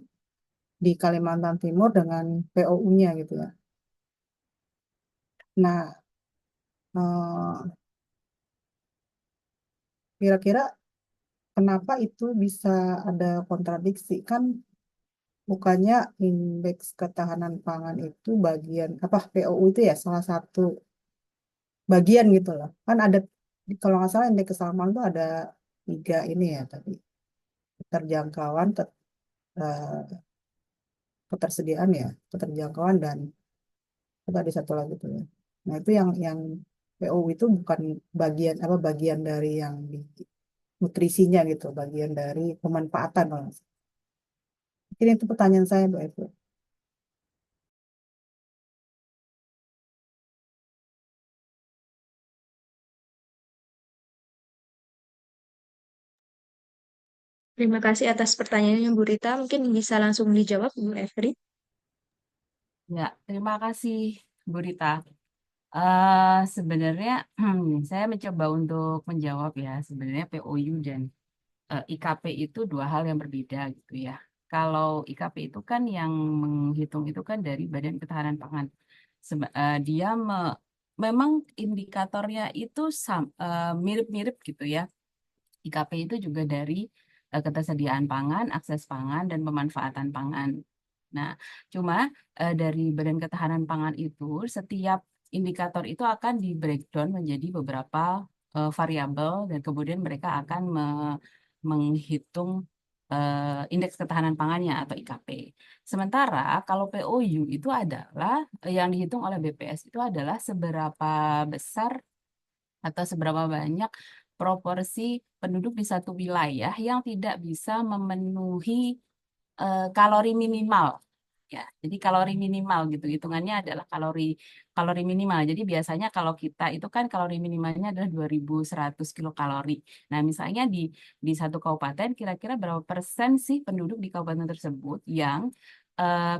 di Kalimantan Timur dengan POU-nya gitu ya. Nah, kira-kira kenapa itu bisa ada kontradiksi? Kan bukannya indeks ketahanan pangan itu bagian apa POU itu ya salah satu bagian gitu loh. Kan ada kalau nggak salah indeks keselamatan itu ada tiga ini ya tadi keterjangkauan, eh, ketersediaan ya, keterjangkauan dan apa tadi satu lagi tuh ya. Nah itu yang POU itu bukan bagian dari yang di nutrisinya gitu, bagian dari pemanfaatan kalau nggak salah. Mungkin itu pertanyaan saya Bu Evo. Terima kasih atas pertanyaannya Bu Rita. Mungkin bisa langsung dijawab Bu Evri. Ya, terima kasih Bu Rita. Sebenarnya saya mencoba untuk menjawab ya. Sebenarnya POU dan IKP itu dua hal yang berbeda gitu ya. Kalau IKP itu kan yang menghitung itu kan dari Badan Ketahanan Pangan. Dia memang indikatornya itu mirip-mirip gitu ya. IKP itu juga dari ketersediaan pangan, akses pangan, dan pemanfaatan pangan. Nah, cuma dari Badan Ketahanan Pangan itu, setiap indikator itu akan di breakdown menjadi beberapa variabel, dan kemudian mereka akan menghitung indeks ketahanan pangannya atau IKP. Sementara kalau POU itu adalah yang dihitung oleh BPS itu adalah seberapa besar atau seberapa banyak proporsi penduduk di satu wilayah yang tidak bisa memenuhi kalori minimal. Ya, jadi kalori minimal gitu hitungannya adalah kalori kalori minimal. Jadi biasanya kalau kita itu kan kalori minimalnya adalah 2.100 kilokalori. Nah, misalnya di satu kabupaten kira-kira berapa persen sih penduduk di kabupaten tersebut yang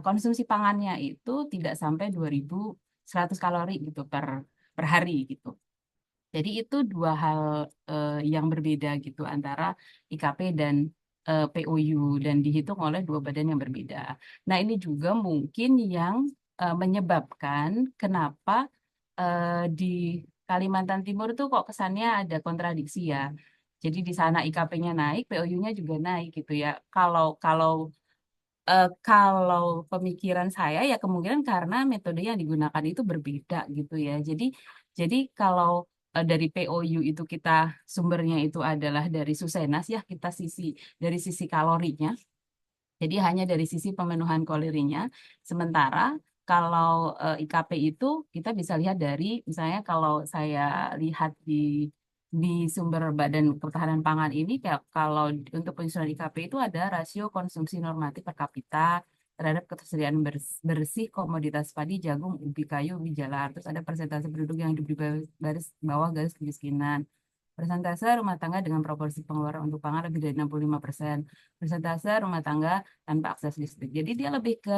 konsumsi pangannya itu tidak sampai 2.100 kalori gitu per hari gitu. Jadi itu dua hal yang berbeda gitu antara IKP dan POU dan dihitung oleh dua badan yang berbeda. Nah, ini juga mungkin yang menyebabkan kenapa di Kalimantan Timur tuh kok kesannya ada kontradiksi ya. Jadi di sana IKP-nya naik, POU-nya juga naik gitu ya. Kalau kalau kalau pemikiran saya ya kemungkinan karena metode yang digunakan itu berbeda gitu ya. Jadi kalau dari POU itu kita sumbernya itu adalah dari Susenas ya kita dari sisi kalorinya. Jadi hanya dari sisi pemenuhan kalorinya. Sementara kalau IKP itu kita bisa lihat dari misalnya kalau saya lihat di sumber Badan Ketahanan Pangan ini kayak kalau untuk penyusunan IKP itu ada rasio konsumsi normatif per kapita terhadap ketersediaan bersih komoditas padi, jagung, ubi kayu, ubi jalar. Terus ada persentase penduduk yang hidup di bawah garis kemiskinan. Persentase rumah tangga dengan proporsi pengeluaran untuk pangan lebih dari 65%. Persentase rumah tangga tanpa akses listrik. Jadi dia lebih ke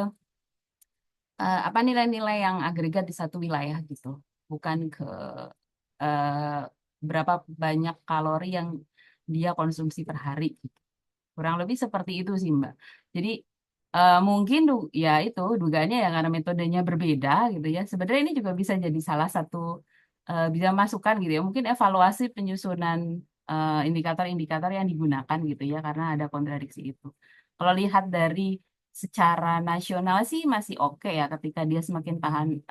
apa nilai-nilai yang agregat di satu wilayah gitu, bukan ke eh, berapa banyak kalori yang dia konsumsi per hari gitu. Kurang lebih seperti itu sih Mbak. Jadi mungkin ya itu dugaannya ya karena metodenya berbeda gitu ya. Sebenarnya ini juga bisa jadi salah satu bisa masukan gitu ya. Mungkin evaluasi penyusunan indikator-indikator yang digunakan gitu ya karena ada kontradiksi itu. Kalau lihat dari secara nasional sih masih oke ya ketika dia semakin tahan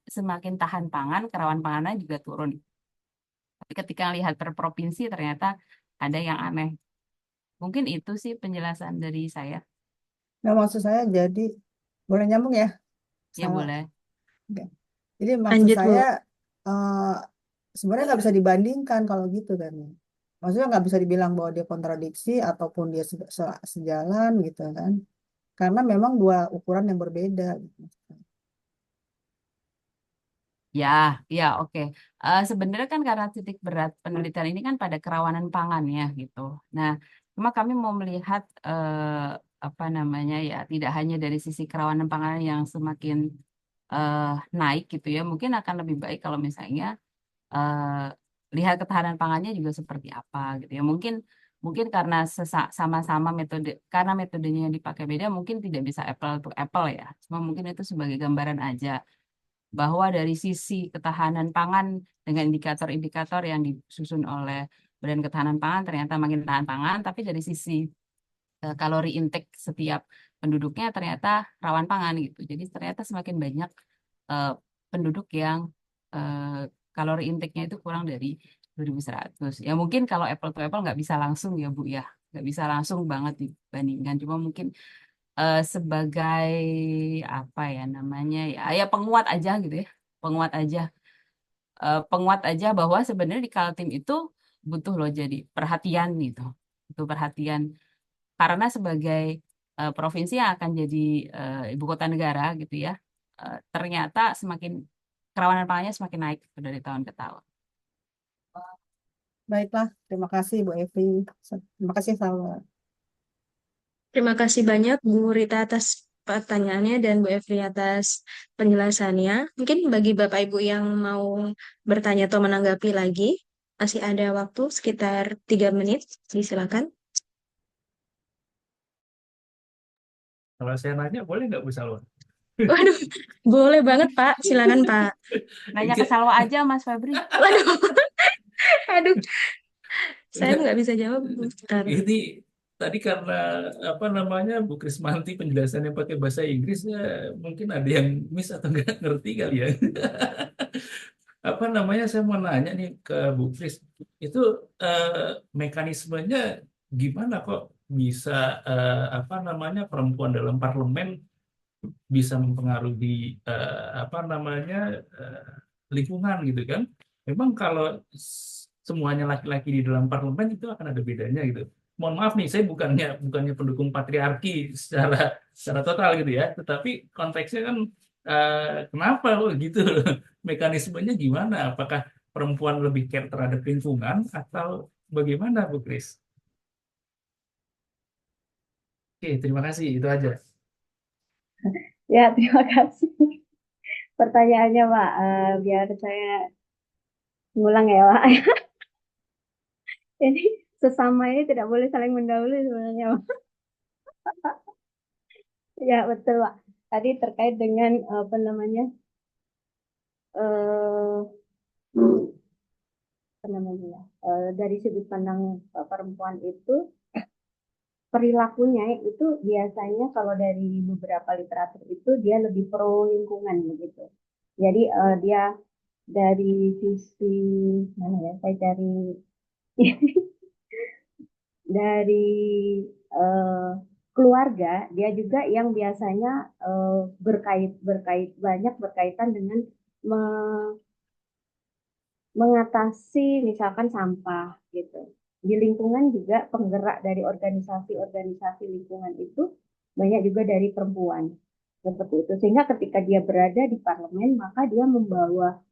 semakin tahan pangan, kerawan pangannya juga turun. Tapi ketika lihat per provinsi ternyata ada yang aneh. Mungkin itu sih penjelasan dari saya. Nah, maksud saya jadi boleh nyambung ya? Ya Sama. boleh. Oke. Jadi maksud Lanjut, Bu. saya eh, sebenarnya nggak bisa dibandingkan kalau gitu kan. Maksudnya nggak bisa dibilang bahwa dia kontradiksi ataupun dia sejalan gitu kan. Karena memang dua ukuran yang berbeda gitu. Ya, ya oke. Sebenarnya kan karena titik berat penelitian ini kan pada kerawanan pangan ya gitu. Nah, cuma kami mau melihat apa namanya ya, tidak hanya dari sisi kerawanan pangan yang semakin eh, naik gitu ya. Mungkin akan lebih baik kalau misalnya eh, lihat ketahanan pangannya juga seperti apa gitu ya. Mungkin mungkin karena sama-sama metode karena metodenya yang dipakai beda mungkin tidak bisa apple to apple ya. Cuma mungkin itu sebagai gambaran aja bahwa dari sisi ketahanan pangan dengan indikator-indikator yang disusun oleh Badan Ketahanan Pangan ternyata makin tahan pangan, tapi dari sisi kalori intake setiap penduduknya ternyata rawan pangan gitu. Jadi ternyata semakin banyak eh, penduduk yang eh, kalori intake-nya itu kurang dari 2.100. Ya mungkin kalau apple to apple nggak bisa langsung ya Bu ya, nggak bisa langsung banget dibandingkan. Cuma mungkin sebagai apa ya namanya ya, ya penguat aja gitu ya, penguat aja, penguat aja bahwa sebenarnya di Kaltim itu butuh loh jadi perhatian gitu, butuh perhatian karena sebagai provinsi yang akan jadi ibu kota negara gitu ya, ternyata semakin kerawanan pangannya semakin naik gitu dari tahun ke tahun. Baiklah, terima kasih Bu Evi. Terima kasih Salwa. Terima kasih banyak Bu Rita atas pertanyaannya dan Bu Efri atas penjelasannya. Mungkin bagi Bapak Ibu yang mau bertanya atau menanggapi lagi, masih ada waktu sekitar 3 menit. Silakan. Kalau saya nanya boleh nggak Bu Salwa? Waduh, boleh banget Pak. Silakan Pak. Nanya ke Salwa aja, Mas Febri. Waduh, aduh, saya Enggak, nggak bisa jawab. Bentar. ini tadi karena apa namanya Bu Krismanti penjelasannya pakai bahasa Inggris ya, mungkin ada yang miss atau nggak ngerti kali ya. Apa namanya saya mau nanya nih ke Bu Kris, itu mekanismenya gimana kok bisa apa namanya perempuan dalam parlemen bisa mempengaruhi apa namanya eh, lingkungan gitu kan? Memang kalau semuanya laki-laki di dalam parlemen itu akan ada bedanya gitu. Mohon maaf nih, saya bukannya pendukung patriarki secara total gitu ya, tetapi konteksnya kan kenapa kok gitu? Mekanismenya gimana? Apakah perempuan lebih care terhadap lingkungan atau bagaimana, Bu Kris? Oke, terima kasih. Itu aja. Ya, terima kasih pertanyaannya, Pak. Biar saya ngulang ya, Pak. Jadi sesama ini tidak boleh saling mendahului sebenarnya, Pak. Ya, betul, Pak. Tadi terkait dengan apa namanya eh apa namanya ya, dari sudut pandang perempuan itu perilakunya itu biasanya kalau dari beberapa literatur itu dia lebih pro lingkungan begitu. Jadi dia dari sisi mana ya? Saya cari dari eh, keluarga dia juga yang biasanya berkait berkait banyak berkaitan dengan mengatasi misalkan sampah gitu. Di lingkungan juga penggerak dari organisasi-organisasi lingkungan itu banyak juga dari perempuan seperti itu. Sehingga ketika dia berada di parlemen maka dia membawa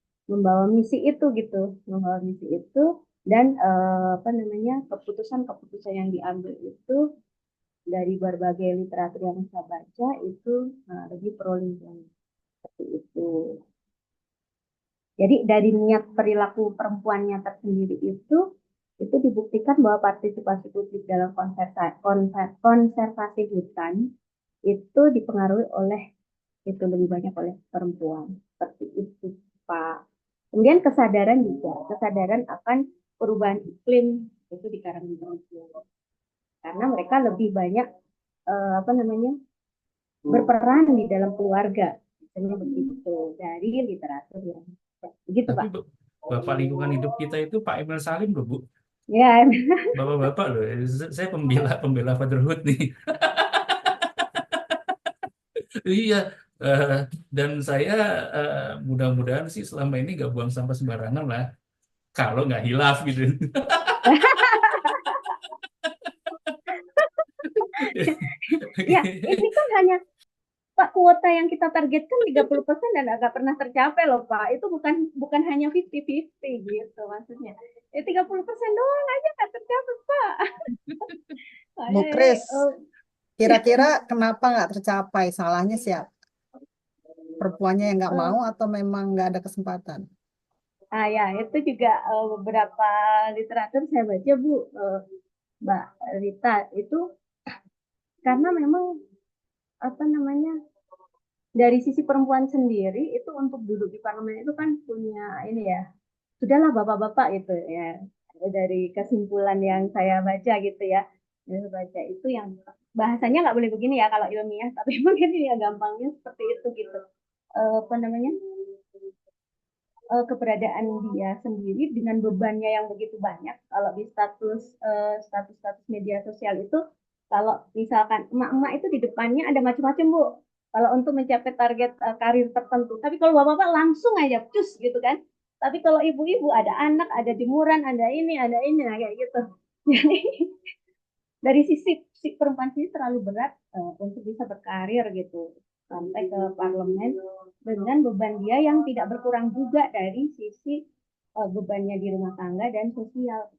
misi itu gitu, membawa misi itu dan apa namanya keputusan-keputusan yang diambil itu dari berbagai literatur yang saya baca itu lebih pro lingkungan seperti itu. Jadi dari niat perilaku perempuannya tersendiri itu dibuktikan bahwa partisipasi publik dalam konservasi hutan itu dipengaruhi oleh itu lebih banyak oleh perempuan. Seperti itu, Pak. Kemudian kesadaran juga, kesadaran akan perubahan iklim itu di kalangan perempuan. Karena mereka lebih banyak apa namanya berperan di dalam keluarga, misalnya begitu dari literatur yang begitu, Tapi Pak. Bapak lingkungan hidup kita itu Pak Emil Salim loh, Bu. Ya, Bapak-bapak loh, saya pembela fatherhood nih. Iya, eh, dan saya mudah-mudahan sih selama ini nggak buang sampah sembarangan lah. Kalau nggak hilaf gitu. ya, ini kan hanya Pak kuota yang kita targetkan 30% dan agak pernah tercapai loh Pak. Itu bukan hanya 50-50 gitu maksudnya. 30% doang aja nggak tercapai Pak. Bu Makanya ini, Kris, kira-kira kenapa nggak tercapai? Salahnya siapa? Perempuannya yang nggak mau atau memang nggak ada kesempatan? ya itu juga beberapa literatur saya baca Bu, Mbak Rita itu karena memang apa namanya dari sisi perempuan sendiri itu untuk duduk di parlemen itu kan punya ini ya sudahlah bapak-bapak itu ya dari kesimpulan yang saya baca gitu ya saya baca itu yang bahasanya nggak boleh begini ya kalau ilmiah tapi mungkin ya gampangnya seperti itu gitu apa namanya keberadaan dia sendiri dengan bebannya yang begitu banyak kalau di status media sosial itu kalau misalkan emak-emak itu di depannya ada macam-macam Bu kalau untuk mencapai target karir tertentu tapi kalau bapak-bapak langsung aja cus gitu kan tapi kalau ibu-ibu ada anak ada jemuran ada ini nah, kayak gitu jadi dari sisi perempuan sini terlalu berat untuk bisa berkarir gitu sampai ke parlemen dengan beban dia yang tidak berkurang juga dari sisi bebannya di rumah tangga dan sosial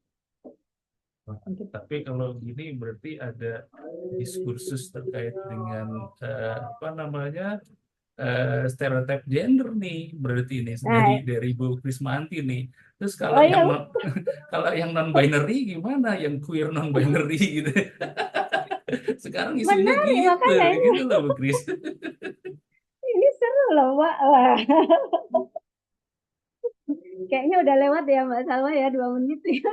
Wah, tapi kalau gini berarti ada diskursus terkait dengan apa namanya stereotip gender nih berarti ini Nah, dari Bu Krismanti nih. Terus kalau oh yang ya, non kalau yang non binary gimana? Yang queer non binary gitu. Sekarang isunya menarik gitu, makanya gitu loh Bu Kris. ini seru loh, Mbak. Wah, kayaknya udah lewat ya Mbak Salwa ya 2 menit ya.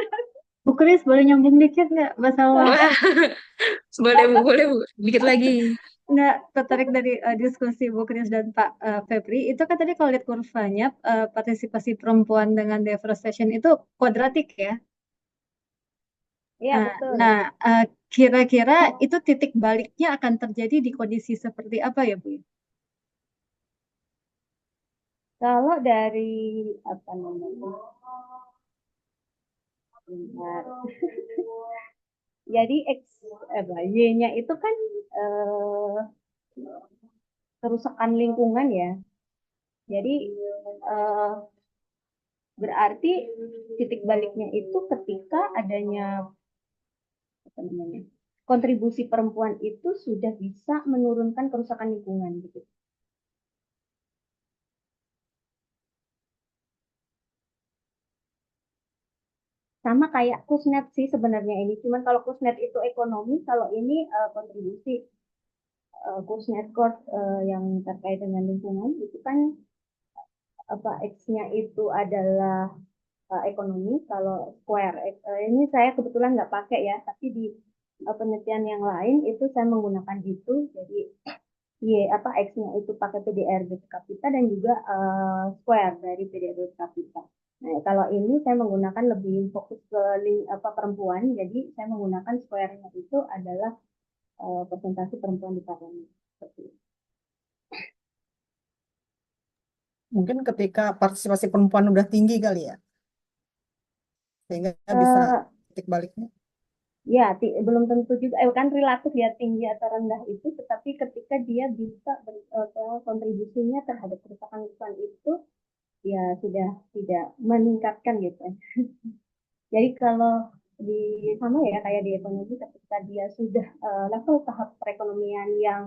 Bu Kris boleh nyambung dikit nggak Mbak Salwa? Wah, boleh Bu, dikit lagi. Nggak tertarik dari diskusi Bu Kris dan Pak Febri. Itu kan tadi kalau lihat kurvanya partisipasi perempuan dengan deforestation itu kuadratik ya. Iya, Nah, betul. nah, kira-kira itu titik baliknya akan terjadi di kondisi seperti apa ya Bu? Kalau dari apa namanya? Bentar. Jadi Y-nya itu kan eh, kerusakan lingkungan ya. Jadi eh, berarti titik baliknya itu ketika adanya apa namanya? Kontribusi perempuan itu sudah bisa menurunkan kerusakan lingkungan gitu. Sama kayak Kusnet sih sebenarnya ini. Cuman kalau Kusnet itu ekonomi, kalau ini kontribusi. Kusnet Corp yang terkait dengan lingkungan itu kan apa X-nya itu adalah ekonomi. Kalau Square ini saya kebetulan nggak pakai ya, tapi di penelitian yang lain itu saya menggunakan itu. Jadi apa X-nya itu pakai PDRB per kapita dan juga Square dari PDRB per kapita. Nah, kalau ini saya menggunakan lebih fokus ke apa perempuan, jadi saya menggunakan Square-nya itu adalah presentasi perempuan di parlemen. Seperti itu. Mungkin ketika partisipasi perempuan udah tinggi kali ya, sehingga bisa Eh, titik baliknya. Ya, belum tentu juga, kan relatif ya tinggi atau rendah itu, tetapi ketika dia bisa kontribusinya terhadap kerusakan lingkungan itu, ya sudah tidak meningkatkan gitu. Jadi kalau di sama ya kayak di ekonomi, ketika dia sudah level tahap perekonomian yang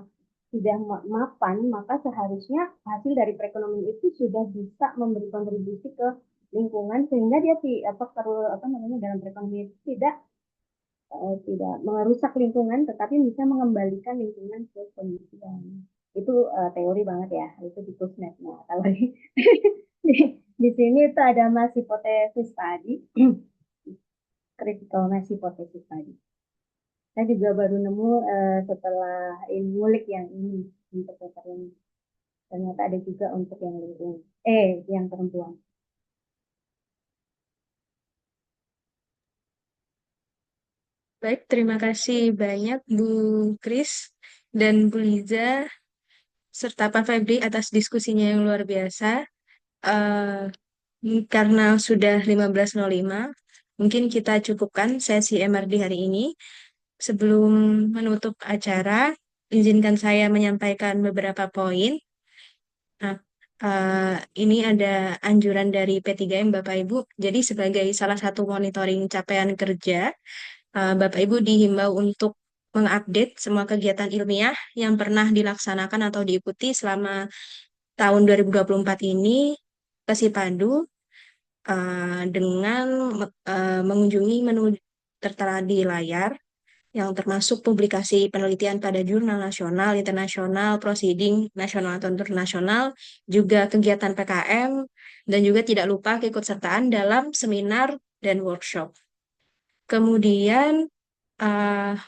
sudah mapan, maka seharusnya hasil dari perekonomian itu sudah bisa memberi kontribusi ke lingkungan sehingga dia apa perlu apa namanya dalam perekonomian itu tidak merusak lingkungan, tetapi bisa mengembalikan lingkungan ke kondisi yang itu teori banget ya, itu di Kuznetsnya. Kalau di, di sini itu ada mass hipotesis tadi, critical mass hipotesis tadi. Saya juga baru nemu setelah ini ngulik yang ini untuk paper ini. Ternyata ada juga untuk yang lingkungan, yang perempuan. Baik, terima kasih banyak Bu Kris dan Bu Liza serta Pak Febri atas diskusinya yang luar biasa. Eh, karena sudah 15.05, mungkin kita cukupkan sesi MRD hari ini. Sebelum menutup acara, izinkan saya menyampaikan beberapa poin. Nah, ini ada anjuran dari P3M Bapak Ibu. Jadi sebagai salah satu monitoring capaian kerja, Bapak Ibu dihimbau untuk mengupdate semua kegiatan ilmiah yang pernah dilaksanakan atau diikuti selama tahun 2024 ini ke Sipadu dengan mengunjungi menu tertera di layar yang termasuk publikasi penelitian pada jurnal nasional, internasional, proceeding nasional atau internasional, juga kegiatan PKM, dan juga tidak lupa keikutsertaan dalam seminar dan workshop. Kemudian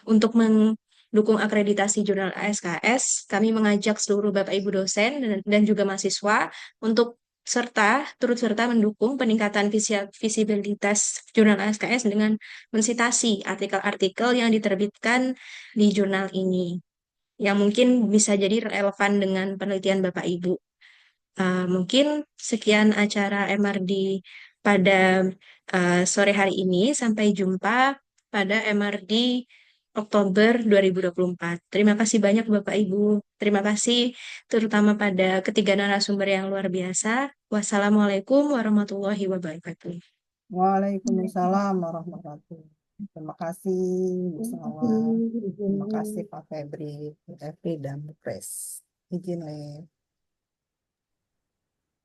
untuk mendukung akreditasi jurnal ASKS, kami mengajak seluruh Bapak Ibu dosen dan juga mahasiswa untuk turut serta mendukung peningkatan visibilitas jurnal ASKS dengan mensitasi artikel-artikel yang diterbitkan di jurnal ini, yang mungkin bisa jadi relevan dengan penelitian Bapak Ibu. Mungkin sekian acara MRD pada sore hari ini. Sampai jumpa pada MRD Oktober 2024. Terima kasih banyak Bapak Ibu. Terima kasih terutama pada ketiga narasumber yang luar biasa. Wassalamualaikum warahmatullahi wabarakatuh. Waalaikumsalam warahmatullahi wabarakatuh. Terima kasih Bu Salwa. Terima kasih Pak Febri, Bu Efri, dan Bu Pres. Izin live.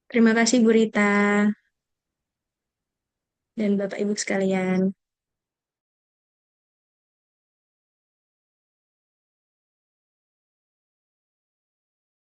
Terima kasih Bu Rita dan Bapak Ibu sekalian.